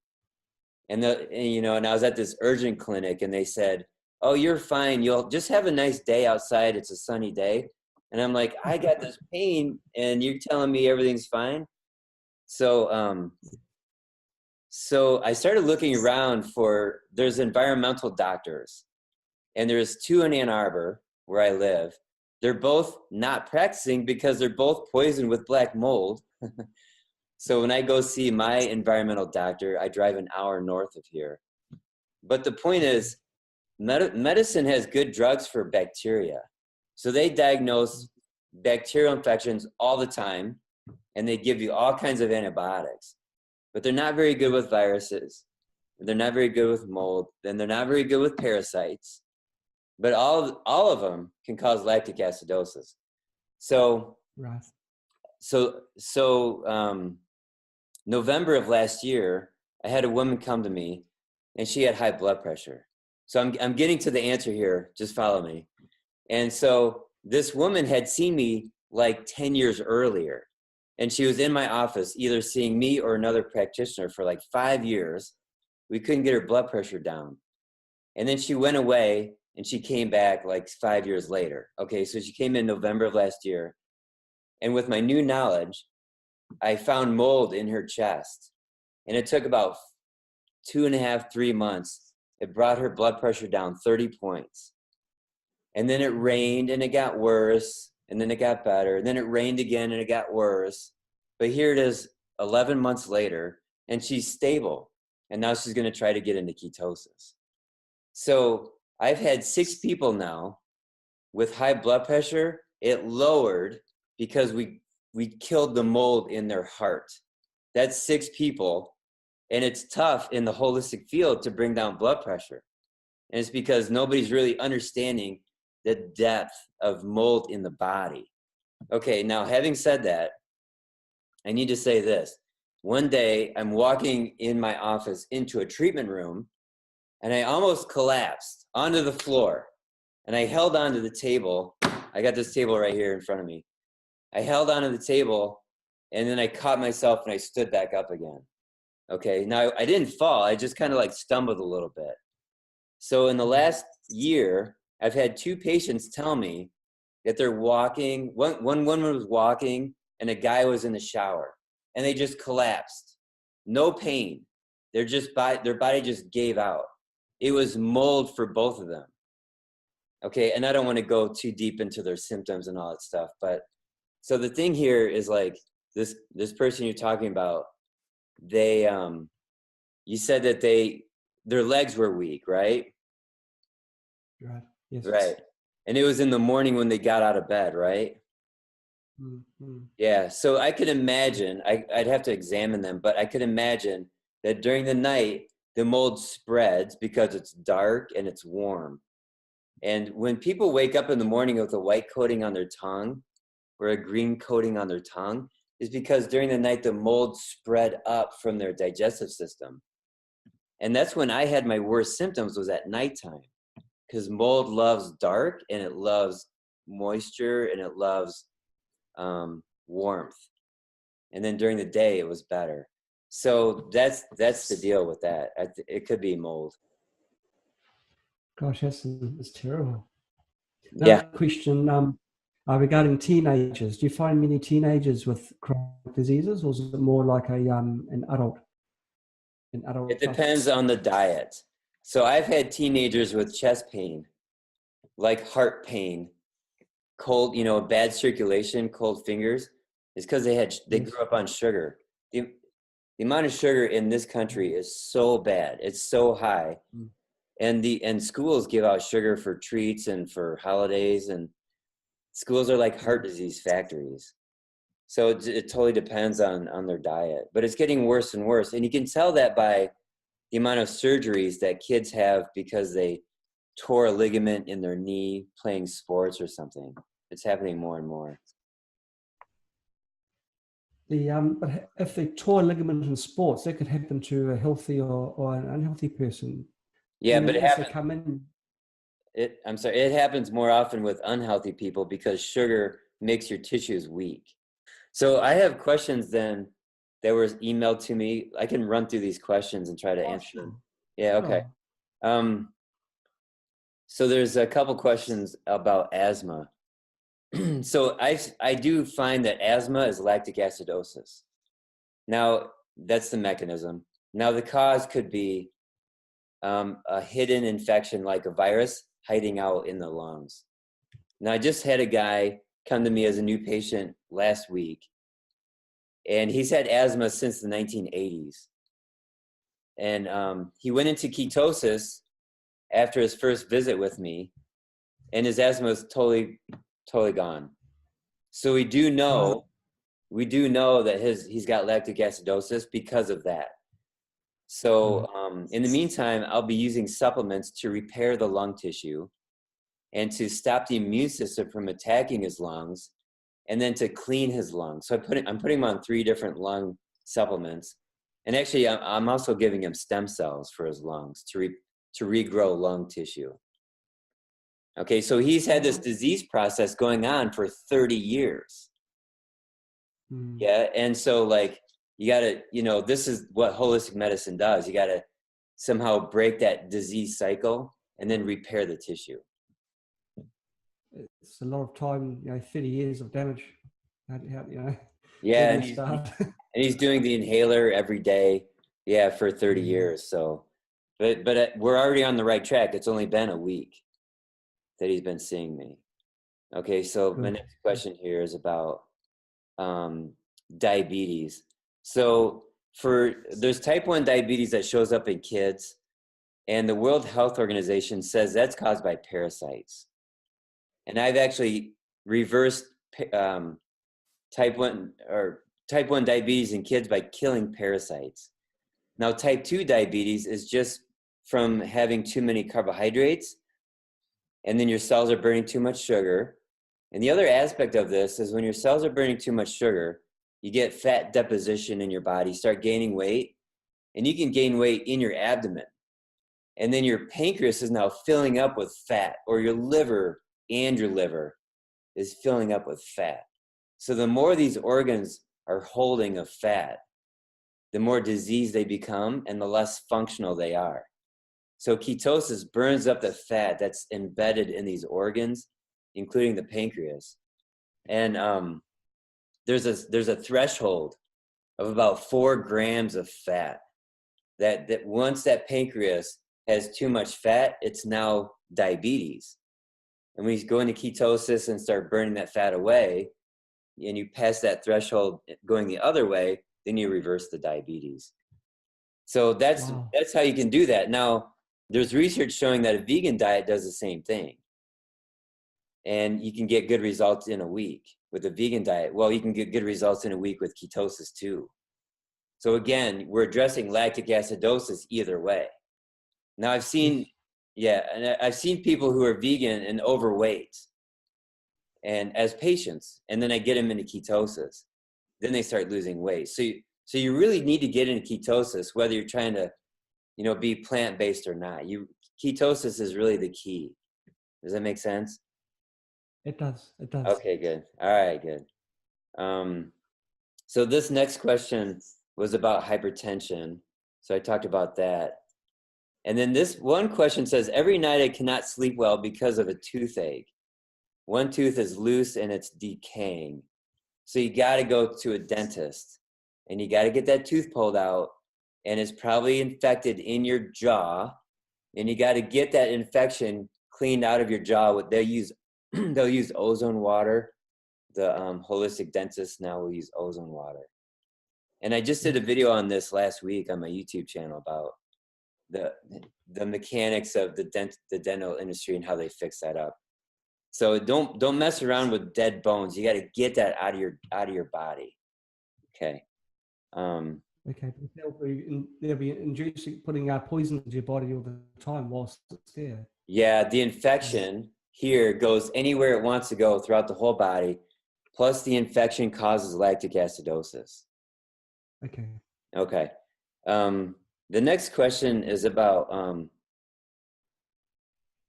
And I was at this urgent clinic, and they said, oh, you're fine. You'll just have a nice day outside. It's a sunny day. And I'm like, I got this pain, and you're telling me everything's fine. So I started looking around there's environmental doctors, and there's 2 in Ann Arbor where I live. They're both not practicing because they're both poisoned with black mold. So when I go see my environmental doctor, I drive an hour north of here. But the point is, medicine has good drugs for bacteria. So they diagnose bacterial infections all the time, and they give you all kinds of antibiotics. But they're not very good with viruses. They're not very good with mold. Then they're not very good with parasites. But all of them can cause lactic acidosis. So, right. November of last year, I had a woman come to me, and she had high blood pressure. So I'm getting to the answer here. Just follow me. And so this woman had seen me like 10 years earlier. And she was in my office, either seeing me or another practitioner for like 5 years. We couldn't get her blood pressure down. And then she went away, and she came back like 5 years later. Okay, so she came in November of last year. And with my new knowledge, I found mold in her chest. And it took about 2.5, 3 months. It brought her blood pressure down 30 points. And then it rained and it got worse, and then it got better. And then it rained again and it got worse. But here it is 11 months later, and she's stable. And now she's going to try to get into ketosis. So I've had 6 people now with high blood pressure. It lowered because we killed the mold in their heart. That's 6 people. And it's tough in the holistic field to bring down blood pressure. And it's because nobody's really understanding the depth of mold in the body. Okay, now having said that, I need to say this. One day I'm walking in my office into a treatment room, and I almost collapsed onto the floor. And I held onto the table. I got this table right here in front of me. I held onto the table, and then I caught myself and I stood back up again. Okay, now I didn't fall. I just kind of like stumbled a little bit. So in the last year, I've had 2 patients tell me that they're walking. One woman was walking and a guy was in the shower, and they just collapsed. No pain. Their body just gave out. It was mold for both of them. Okay, and I don't want to go too deep into their symptoms and all that stuff, but so the thing here is like this person you're talking about, they you said that their legs were weak, right? Right. Yes. Right. And it was in the morning when they got out of bed, right? Mm-hmm. Yeah. So I could imagine, I'd have to examine them, but I could imagine that during the night, the mold spreads because it's dark and it's warm. And when people wake up in the morning with a white coating on their tongue or a green coating on their tongue, is because during the night, the mold spread up from their digestive system. And that's when I had my worst symptoms, was at nighttime. Because mold loves dark, and it loves moisture, and it loves warmth. And then during the day, it was better. So that's the deal with that. It could be mold. Gosh, that's terrible. Yeah. Another question regarding teenagers. Do you find many teenagers with chronic diseases, or is it more like an adult? It depends on the diet. So I've had teenagers with chest pain, like heart pain, cold, bad circulation, cold fingers. It's because they grew up on sugar. The amount of sugar in this country is so bad. It's so high. And schools give out sugar for treats and for holidays, and schools are like heart disease factories. So it totally depends on their diet, but it's getting worse and worse. And you can tell that by the amount of surgeries that kids have because they tore a ligament in their knee playing sports or something. It's happening more and more. But if they tore a ligament in sports, that could happen to a healthy or an unhealthy person. Yeah, but it happens. They come in. I'm sorry. It happens more often with unhealthy people because sugar makes your tissues weak. So I have questions then that were emailed to me. I can run through these questions and try to answer them. Yeah. Okay. So there's a couple questions about asthma. So I do find that asthma is lactic acidosis. Now that's the mechanism. Now the cause could be a hidden infection like a virus hiding out in the lungs. Now I just had a guy come to me as a new patient last week, and he's had asthma since the 1980s. And he went into ketosis after his first visit with me, and his asthma is totally gone. So we do know that he's got lactic acidosis because of that. So in the meantime, I'll be using supplements to repair the lung tissue and to stop the immune system from attacking his lungs, and then to clean his lungs. So I'm putting him on 3 different lung supplements. And actually, I'm also giving him stem cells for his lungs to regrow lung tissue. Okay, so he's had this disease process going on for 30 years. Yeah, and so like, you gotta, this is what holistic medicine does. You gotta somehow break that disease cycle and then repair the tissue. It's a lot of time, 30 years of damage. Yeah, and he's doing the inhaler every day. Yeah, for 30 years. So, but we're already on the right track. It's only been a week. that he's been seeing me. Okay, so my Good. next question here is about diabetes. So there's type 1 diabetes that shows up in kids, and the World Health Organization says that's caused by parasites. And I've actually reversed type 1 diabetes in kids by killing parasites. Now, type 2 diabetes is just from having too many carbohydrates, and then your cells are burning too much sugar. And the other aspect of this is when your cells are burning too much sugar, you get fat deposition in your body, start gaining weight, and you can gain weight in your abdomen. And then your pancreas is now filling up with fat, or your liver is filling up with fat. So the more these organs are holding of fat, the more diseased they become and the less functional they are. So ketosis burns up the fat that's embedded in these organs, including the pancreas. And there's a threshold of about 4 grams of fat that once that pancreas has too much fat, it's now diabetes. And when you go into ketosis and start burning that fat away, and you pass that threshold going the other way, then you reverse the diabetes. So that's how you can do that. Now, there's research showing that a vegan diet does the same thing. And you can get good results in a week with a vegan diet. Well, you can get good results in a week with ketosis too. So again, we're addressing lactic acidosis either way. Now I've seen people who are vegan and overweight and as patients, and then I get them into ketosis. Then they start losing weight. So you really need to get into ketosis, whether you're trying to, be plant-based or not. Ketosis is really the key. Does that make sense? It does. It does. Okay, good. All right, good. So this next question was about hypertension. So I talked about that. And then this one question says, every night I cannot sleep well because of a toothache. One tooth is loose and it's decaying. So you got to go to a dentist and you got to get that tooth pulled out, and it's probably infected in your jaw, and you got to get that infection cleaned out of your jaw. They'll use ozone water. The holistic dentists now will use ozone water. And I just did a video on this last week on my YouTube channel about the mechanics of the dental industry and how they fix that up. So don't mess around with dead bones. You got to get that out of your body. Okay. Okay, they'll be inducing, putting poison into your body all the time whilst it's there. Yeah, the infection here goes anywhere it wants to go throughout the whole body. Plus, the infection causes lactic acidosis. Okay. Okay. The next question is about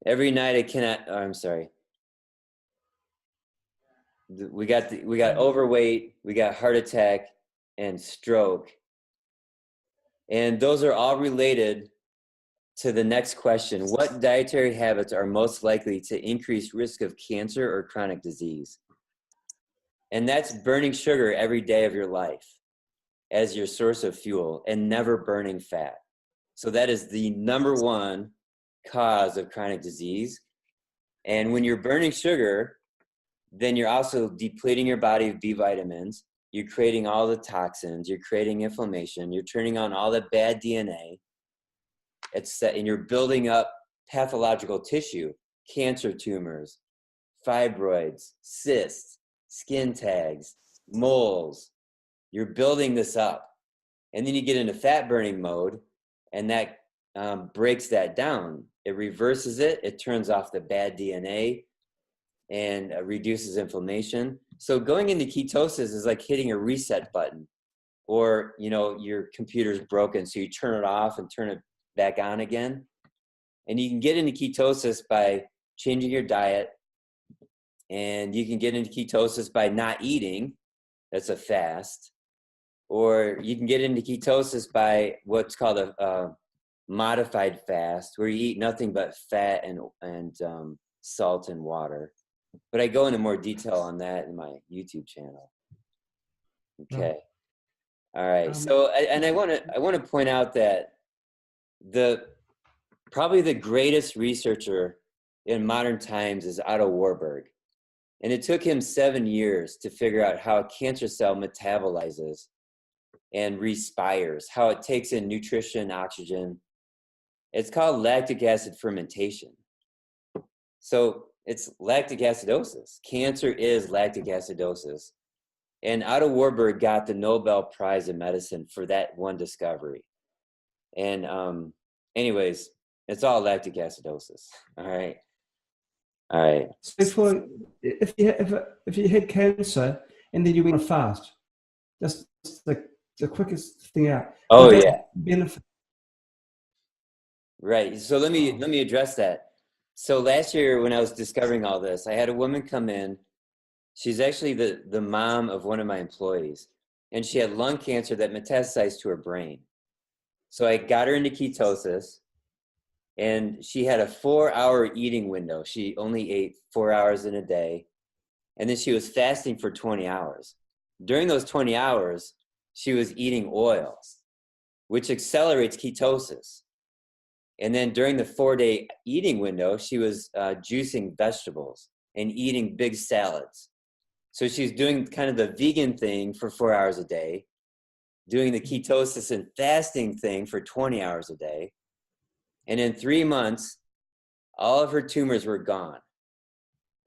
every night I cannot. Oh, I'm sorry. We got overweight, we got heart attack, and stroke, and those are all related to the next question. What dietary habits are most likely to increase risk of cancer or chronic disease? And that's burning sugar every day of your life as your source of fuel and never burning fat. So that is the #1 cause of chronic disease. And when you're burning sugar, then you're also depleting your body of B vitamins. You're creating all the toxins. You're creating inflammation. You're turning on all the bad DNA. And you're building up pathological tissue, cancer tumors, fibroids, cysts, skin tags, moles. You're building this up. And then you get into fat burning mode, and that breaks that down. It reverses it. It turns off the bad DNA and reduces inflammation. So going into ketosis is like hitting a reset button, or your computer's broken, so you turn it off and turn it back on again. And you can get into ketosis by changing your diet, and you can get into ketosis by not eating. That's a fast. Or you can get into ketosis by what's called a modified fast, where you eat nothing but fat and salt and water. But I go into more detail on that in my YouTube channel. Okay. All right. So, and I want to point out that probably the greatest researcher in modern times is Otto Warburg. And it took him 7 years to figure out how a cancer cell metabolizes and respires, how it takes in nutrition, oxygen. It's called lactic acid fermentation. So it's lactic acidosis. Cancer is lactic acidosis. And Otto Warburg got the Nobel Prize in medicine for that one discovery. And anyways, it's all lactic acidosis. All right. All right. So if you had cancer and then you went on a fast, that's the quickest thing out. Oh yeah. Benefit? Right. So let me address that. So last year when I was discovering all this, I had a woman come in. She's actually the mom of one of my employees, and she had lung cancer that metastasized to her brain. So I got her into ketosis, and she had a 4-hour eating window. She only ate 4 hours in a day, and then she was fasting for 20 hours. During those 20 hours, she was eating oil, which accelerates ketosis. And then during the 4-day eating window, she was juicing vegetables and eating big salads. So she's doing kind of the vegan thing for 4 hours a day, doing the ketosis and fasting thing for 20 hours a day. And in 3 months, all of her tumors were gone.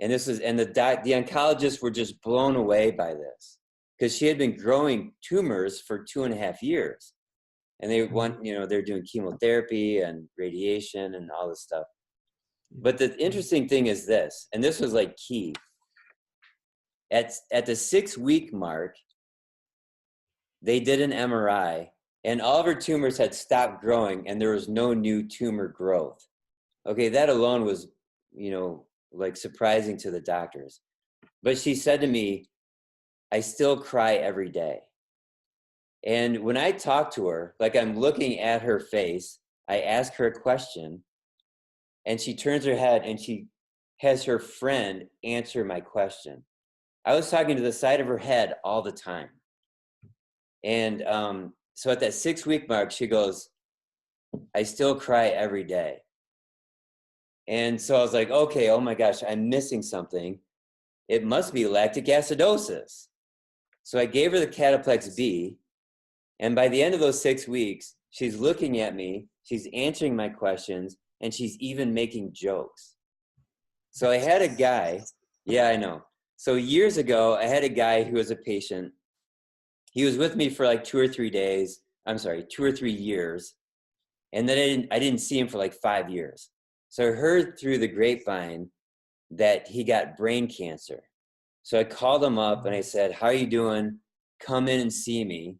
And the oncologists were just blown away by this because she had been growing tumors for 2.5 years. And they're doing chemotherapy and radiation and all this stuff. But the interesting thing is this, and this was like key. At the 6-week mark, they did an MRI, and all of her tumors had stopped growing, and there was no new tumor growth. Okay, that alone was, like surprising to the doctors. But she said to me, I still cry every day. And when I talk to her, like I'm looking at her face, I ask her a question, and she turns her head and she has her friend answer my question. I was talking to the side of her head all the time. And so at that 6-week mark, she goes, I still cry every day. And so I was like, okay, oh my gosh, I'm missing something. It must be lactic acidosis. So I gave her the Cataplex B. And by the end of those 6 weeks, she's looking at me, she's answering my questions, and she's even making jokes. So I had a guy, yeah, I know. So years ago, I had a guy who was a patient. He was with me for like 2 or 3 years. And then I didn't see him for like 5 years. So I heard through the grapevine that he got brain cancer. So I called him up and I said, how are you doing? Come in and see me.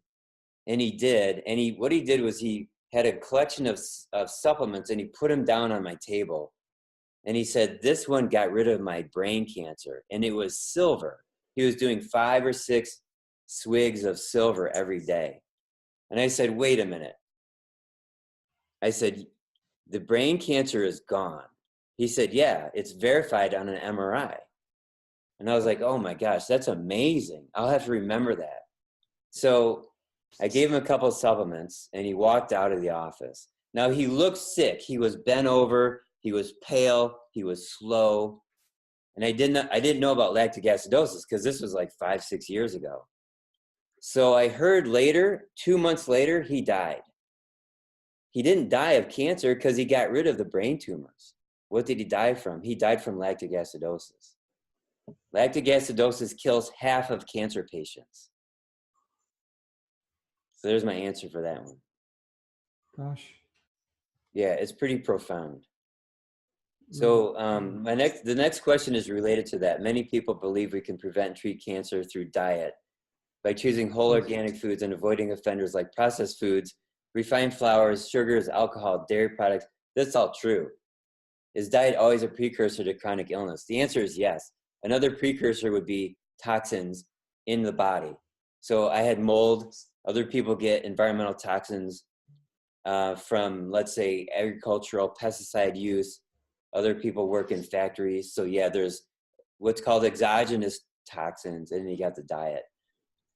And he did. And what he did was he had a collection of supplements and he put them down on my table. And he said, this one got rid of my brain cancer. And it was silver. He was doing 5 or 6 swigs of silver every day. And I said, wait a minute. I said, the brain cancer is gone. He said, yeah, it's verified on an MRI. And I was like, oh my gosh, that's amazing. I'll have to remember that. So I gave him a couple of supplements and he walked out of the office. Now he looked sick. He was bent over. He was pale. He was slow. And I didn't know about lactic acidosis because this was like 5, 6 years ago. So I heard later, 2 months later, he died. He didn't die of cancer because he got rid of the brain tumors. What did he die from? He died from lactic acidosis. Lactic acidosis kills half of cancer patients. So there's my answer for that one. Gosh. Yeah, it's pretty profound. So the next question is related to that. Many people believe we can prevent and treat cancer through diet by choosing whole organic foods and avoiding offenders like processed foods, refined flours, sugars, alcohol, dairy products. That's all true. Is diet always a precursor to chronic illness? The answer is yes. Another precursor would be toxins in the body. So I had mold. Other people get environmental toxins from, let's say, agricultural pesticide use. Other people work in factories. So yeah, there's what's called exogenous toxins, and then you got the diet.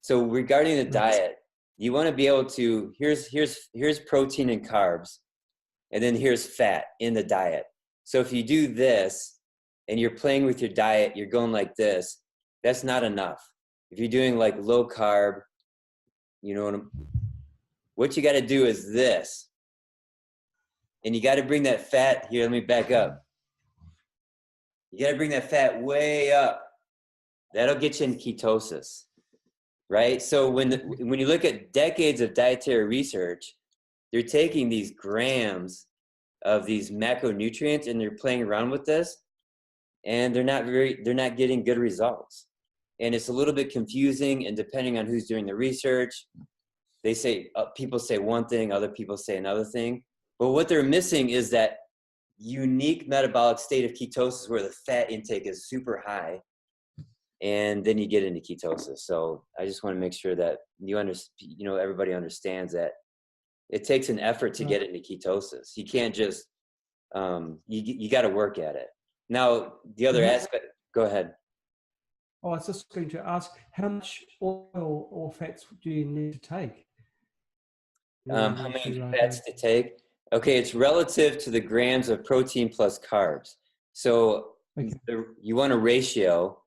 So regarding the diet, you want to be able to, here's protein and carbs, and then here's fat in the diet. So if you do this, and you're playing with your diet, you're going like this, that's not enough. If you're doing like low carb, you know, what you got to do is this. And you got to bring that fat, here, let me back up. You got to bring that fat way up. That'll get you in ketosis, right? So when you look at decades of dietary research, they're taking these grams of these macronutrients and they're playing around with this, and they're not getting good results. And it's a little bit confusing, and depending on who's doing the research, they say, people say one thing, other people say another thing. But what they're missing is that unique metabolic state of ketosis where the fat intake is super high, and then you get into ketosis. So I just want to make sure that everybody understands that it takes an effort to get into ketosis. You can't just, you got to work at it. Now, the other aspect, go ahead. Oh, I was just going to ask, how much oil or fats do you need to take? How many fats to take? Okay, it's relative to the grams of protein plus carbs. So you want a ratio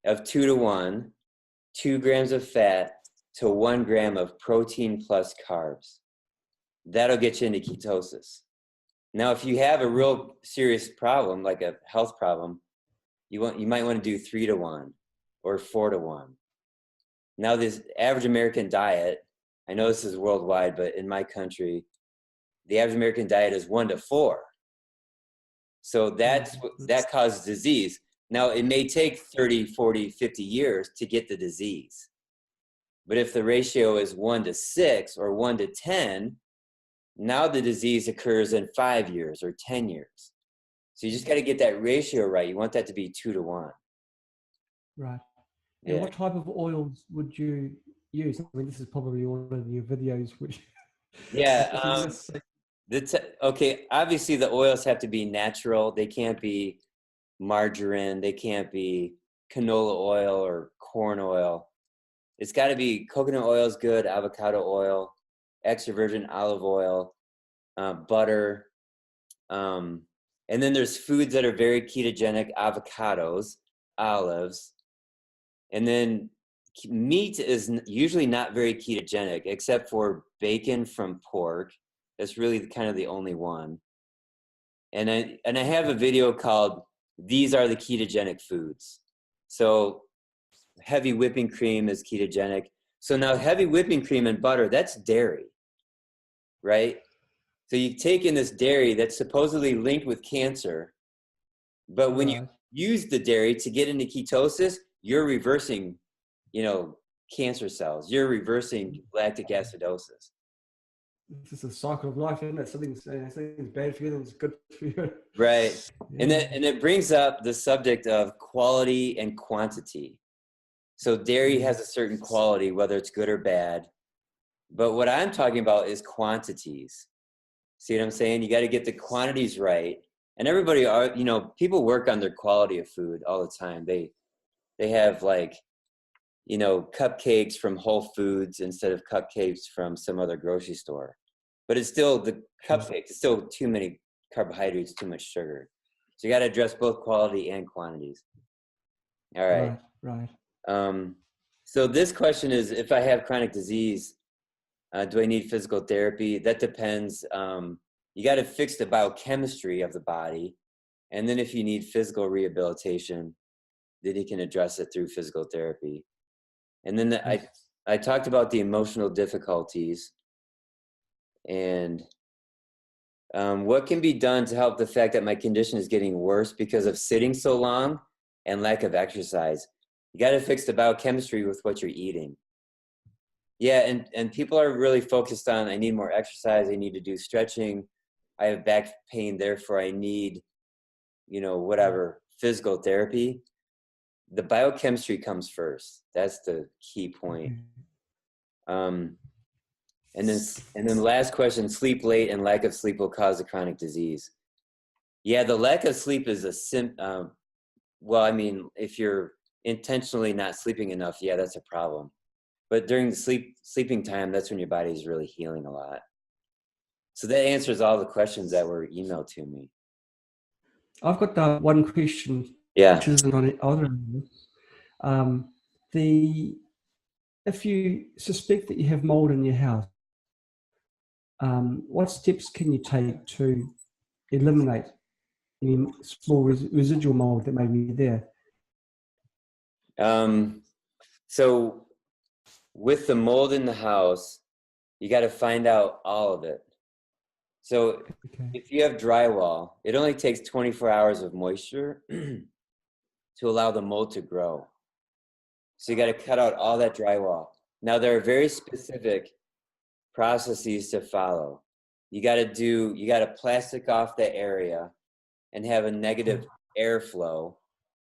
of 2 to 1, 2 grams of fat to 1 gram of protein plus carbs. That'll get you into ketosis. Now, if you have a real serious problem, like a health problem, you might want to do 3 to 1 or 4 to 1. Now, this average American diet, I know this is worldwide, but in my country, the average American diet is 1 to 4. So that causes disease. Now, it may take 30, 40, 50 years to get the disease. But if the ratio is 1 to 6 or 1 to 10, now the disease occurs in 5 years or 10 years. So you just got to get that ratio right. You want that to be 2 to 1. Right. And what type of oils would you use? I mean, this is probably one of your videos, which. Yeah. Okay. Obviously, the oils have to be natural. They can't be margarine. They can't be canola oil or corn oil. It's got to be coconut oil is good, avocado oil, extra virgin olive oil, butter. And then there's foods that are very ketogenic, avocados, olives. And then meat is usually not very ketogenic, except for bacon from pork. That's really kind of the only one. And I have a video called "These Are the Ketogenic Foods." So heavy whipping cream is ketogenic. So now heavy whipping cream and butter, that's dairy, right? So you take in this dairy that's supposedly linked with cancer, but when you use the dairy to get into ketosis, you're reversing, cancer cells. You're reversing lactic acidosis. It's just a cycle of life, isn't it? Something's bad for you, and it's good for you. Right. Yeah. And it brings up the subject of quality and quantity. So dairy has a certain quality, whether it's good or bad. But what I'm talking about is quantities. See what I'm saying? You got to get the quantities right. And everybody people work on their quality of food all the time. They have cupcakes from Whole Foods instead of cupcakes from some other grocery store. But it's still the cupcake. It's still too many carbohydrates, too much sugar. So you got to address both quality and quantities. All right. Right. So this question is, if I have chronic disease, do I need physical therapy? That depends. You got to fix the biochemistry of the body. And then if you need physical rehabilitation, then you can address it through physical therapy. And then I talked about the emotional difficulties and what can be done to help the fact that my condition is getting worse because of sitting so long and lack of exercise. You got to fix the biochemistry with what you're eating. Yeah, and people are really focused on, I need more exercise, I need to do stretching, I have back pain, therefore I need, whatever, physical therapy. The biochemistry comes first. That's the key point. And then last question, sleep late and lack of sleep will cause a chronic disease. Yeah, the lack of sleep is a symptom. If you're intentionally not sleeping enough, yeah, that's a problem. But during the sleeping time, that's when your body is really healing a lot. So that answers all the questions that were emailed to me. I've got one question, Yeah. which isn't on either of this. If you suspect that you have mold in your house, what steps can you take to eliminate any small residual mold that may be there? So with the mold in the house, you got to find out all of it. So if you have drywall, it only takes 24 hours of moisture to allow the mold to grow. So you got to cut out all that drywall. Now there are very specific processes to follow. You got to plastic off the area and have a negative airflow.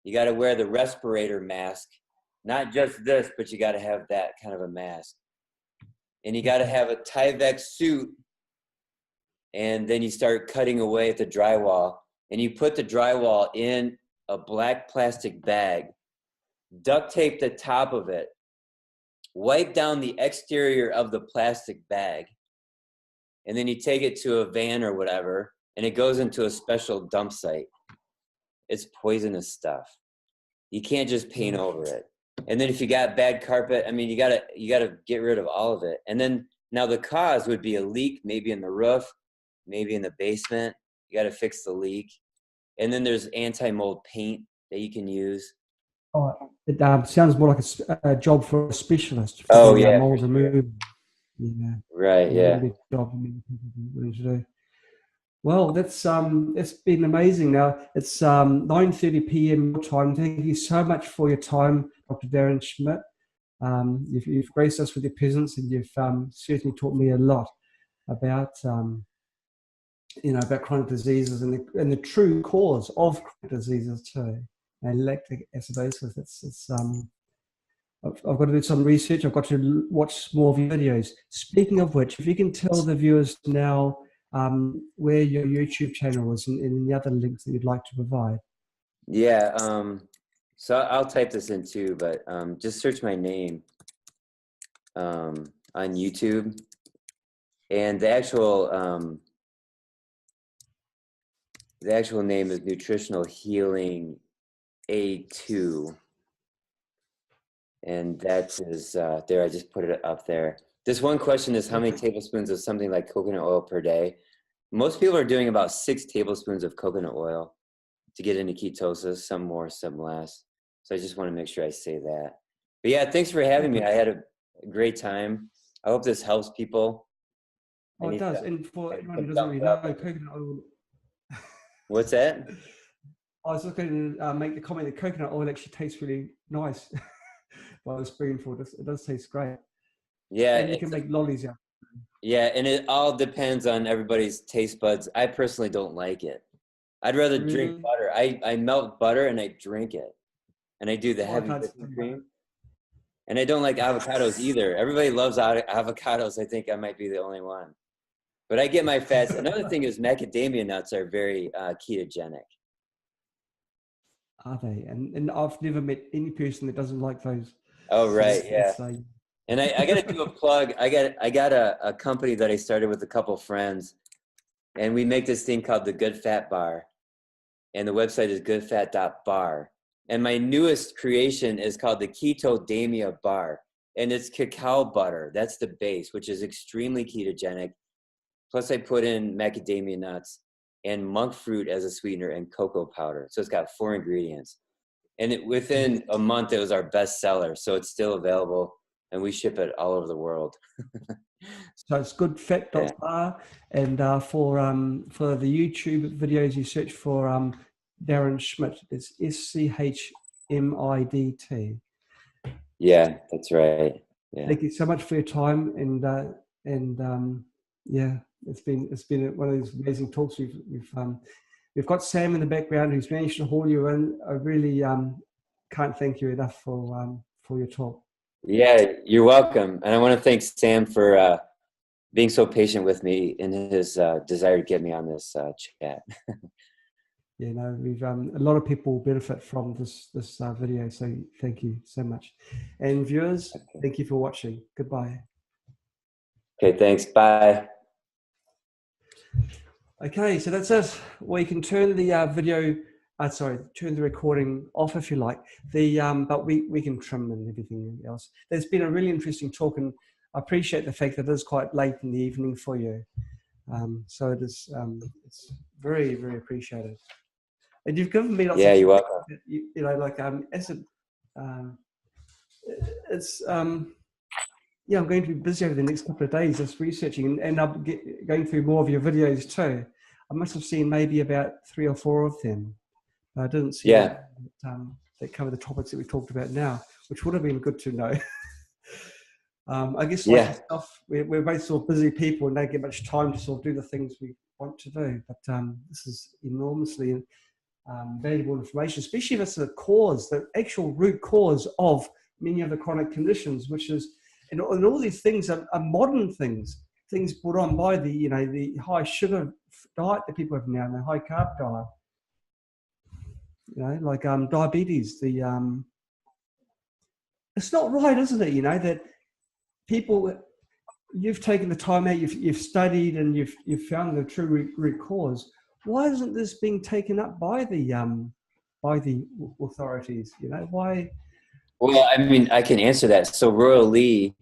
You got to wear the respirator mask, not just this, but you got to have that kind of a mask. And you got to have a Tyvek suit. And then you start cutting away at the drywall, and you put the drywall in a black plastic bag, duct tape the top of it, wipe down the exterior of the plastic bag, and then you take it to a van or whatever, and it goes into a special dump site. It's poisonous stuff. You can't just paint over it. And then if you got bad carpet, I mean, you gotta get rid of all of it. And then now the cause would be a leak, maybe in the roof, maybe in the basement. You got to fix the leak. And then there's anti-mold paint that you can use. Oh, it sounds more like a job for a specialist. Oh, yeah. Mold removal. Yeah. Right, yeah. Really job to do. Well, that's it's been amazing. Now it's 9:30 p.m. time. Thank you so much for your time, Dr. Darren Schmidt. You've graced us with your presence, and you've certainly taught me a lot about about chronic diseases and the true cause of chronic diseases too, and lactic acidosis. I've got to do some research. I've got to watch more videos. Speaking of which, if you can tell the viewers now where your YouTube channel is and the other links that you'd like to provide. Yeah, so I'll type this in too, but just search my name on YouTube, and the actual name is Nutritional Healing A2, and that is there. I just put it up there. This one question is how many tablespoons of something like coconut oil per day? Most people are doing about 6 tablespoons of coconut oil to get into ketosis, some more, some less. So I just want to make sure I say that. But yeah, thanks for having me. I had a great time. I hope this helps people. Oh, it does. And for anyone who doesn't really know, coconut oil. What's that? I was just going to make the comment that coconut oil actually tastes really nice. By the spoonful, it does taste great. Yeah, and you can make lollies out. Yeah, and it all depends on everybody's taste buds. I personally don't like it. I'd rather drink butter. I melt butter and I drink it, and I do the heavy whipping cream. And I don't like avocados either. Everybody loves avocados. I think I might be the only one. But I get my fats. Another thing is macadamia nuts are very ketogenic. Are they? And I've never met any person that doesn't like those. Oh, right, yeah. And I got to do a plug. I got a company that I started with a couple friends, and we make this thing called the Good Fat Bar, and the website is goodfat.bar. And my newest creation is called the Ketodamia Bar, and it's cacao butter. That's the base, which is extremely ketogenic. Plus, I put in macadamia nuts and monk fruit as a sweetener and cocoa powder. So it's got 4 ingredients. And within a month, it was our best seller. So it's still available, and we ship it all over the world. So it's goodfat.bar. And for the YouTube videos, you search for Darren Schmidt. It's SCHMIDT. Yeah, that's right. Yeah. Thank you so much for your time, and yeah, it's been one of these amazing talks. We've got Sam in the background who's managed to haul you in. I really can't thank you enough for your talk. Yeah, you're welcome, and I want to thank Sam for being so patient with me in his desire to get me on this chat. Yeah, no, we've a lot of people benefit from this video, so thank you so much. And viewers, thank you for watching. Goodbye. Okay, thanks. Bye. Okay, so that's it. We can turn the video, turn the recording off if you like. But we can trim and everything else. There's been a really interesting talk, and I appreciate the fact that it is quite late in the evening for you. So it is, it's very, very appreciated. And you've given me lots Yeah, of, you're welcome. you know, like acid. It's yeah, I'm going to be busy over the next couple of days just researching, and I'm going through more of your videos too. I must have seen maybe about 3 or 4 of them. I didn't see Yeah. that cover the topics that we've talked about now, which would have been good to know. I guess like Yeah. yourself, we're both sort of busy people and don't get much time to sort of do the things we want to do. But this is enormously valuable information, especially if it's the cause, the actual root cause of many of the chronic conditions, which is, and all these things are modern things brought on by the, you know, the high sugar diet that people have now, and the high carb diet. You know, like diabetes. It's not right, isn't it? You know that people. You've taken the time out. You've studied and you've found the true root cause. Why isn't this being taken up by the authorities? You know why? Well, I mean, I can answer that. So Royal Lee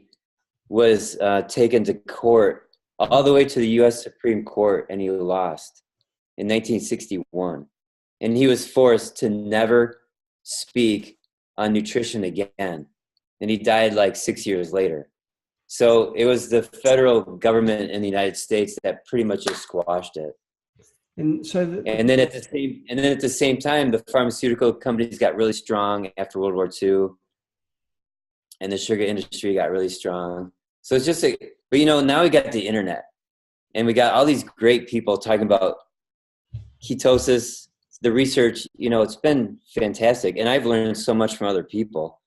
was taken to court all the way to the U.S. Supreme Court, and he lost in 1961. And he was forced to never speak on nutrition again. And he died like 6 years later. So it was the federal government in the United States that pretty much just squashed it. And so, And then at the same time, the pharmaceutical companies got really strong after World War II, and the sugar industry got really strong. So it's just but you know, now we got the internet, and we got all these great people talking about ketosis, the research. You know, it's been fantastic, and I've learned so much from other people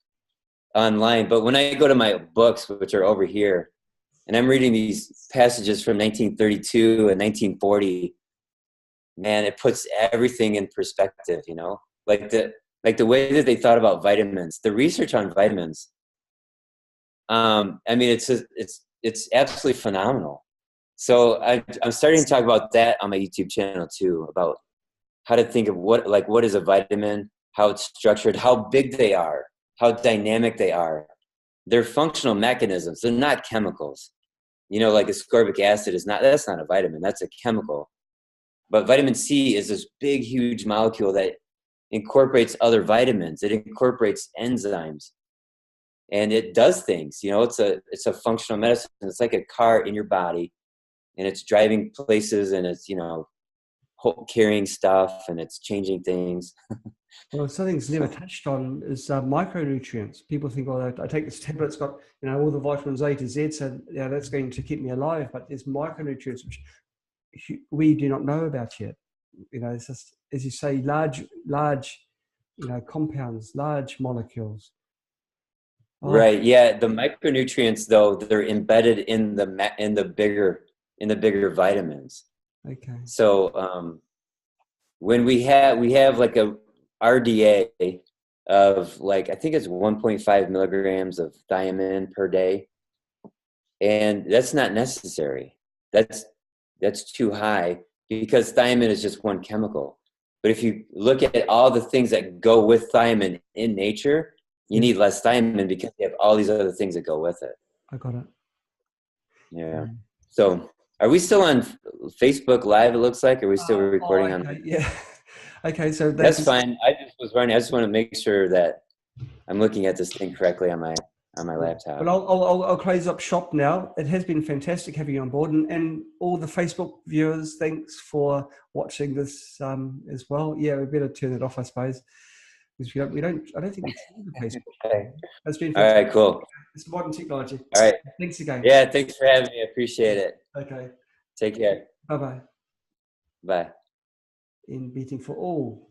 online. But when I go to my books, which are over here, and I'm reading these passages from 1932 and 1940, man, it puts everything in perspective. You know, like the way that they thought about vitamins, the research on vitamins. I mean, it's absolutely phenomenal. So I'm starting to talk about that on my YouTube channel too, about how to think of what is a vitamin, how it's structured, how big they are, how dynamic they are. They're functional mechanisms. They're not chemicals. You know, like ascorbic acid that's not a vitamin. That's a chemical. But vitamin C is this big, huge molecule that incorporates other vitamins. It incorporates enzymes. And it does things. You know, it's a functional medicine. It's like a car in your body, and it's driving places, and it's, you know, carrying stuff, and it's changing things. well, something's never touched on is micronutrients. People think, well, I take this tablet, it's got, you know, all the vitamins A to Z, so yeah, that's going to keep me alive. But there's micronutrients which we do not know about yet. You know, it's just, as you say, large, you know, compounds, large molecules. Oh. Right. Yeah. The micronutrients, though, they're embedded in the bigger vitamins. Okay. So when we have like a RDA of like, I think it's 1.5 milligrams of thiamine per day, and that's not necessary. That's too high, because thiamine is just one chemical. But if you look at all the things that go with thiamine in nature, you need less thiamine because you have all these other things that go with it. I got it. Yeah. So are we still on Facebook Live, it looks like? Or are we still recording okay. on? Yeah. Okay, so that's fine. I just want to make sure that I'm looking at this thing correctly on my laptop. Well, I'll close up shop now. It has been fantastic having you on board, and all the Facebook viewers, thanks for watching this as well. Yeah, we better turn it off, I suppose, because I don't think we see the Facebook. Okay. It's been fantastic. All right, cool. It's modern technology. All right. Thanks again. Yeah, thanks for having me. I appreciate it. Okay. Take care. Bye-bye. Bye. In Beating for All.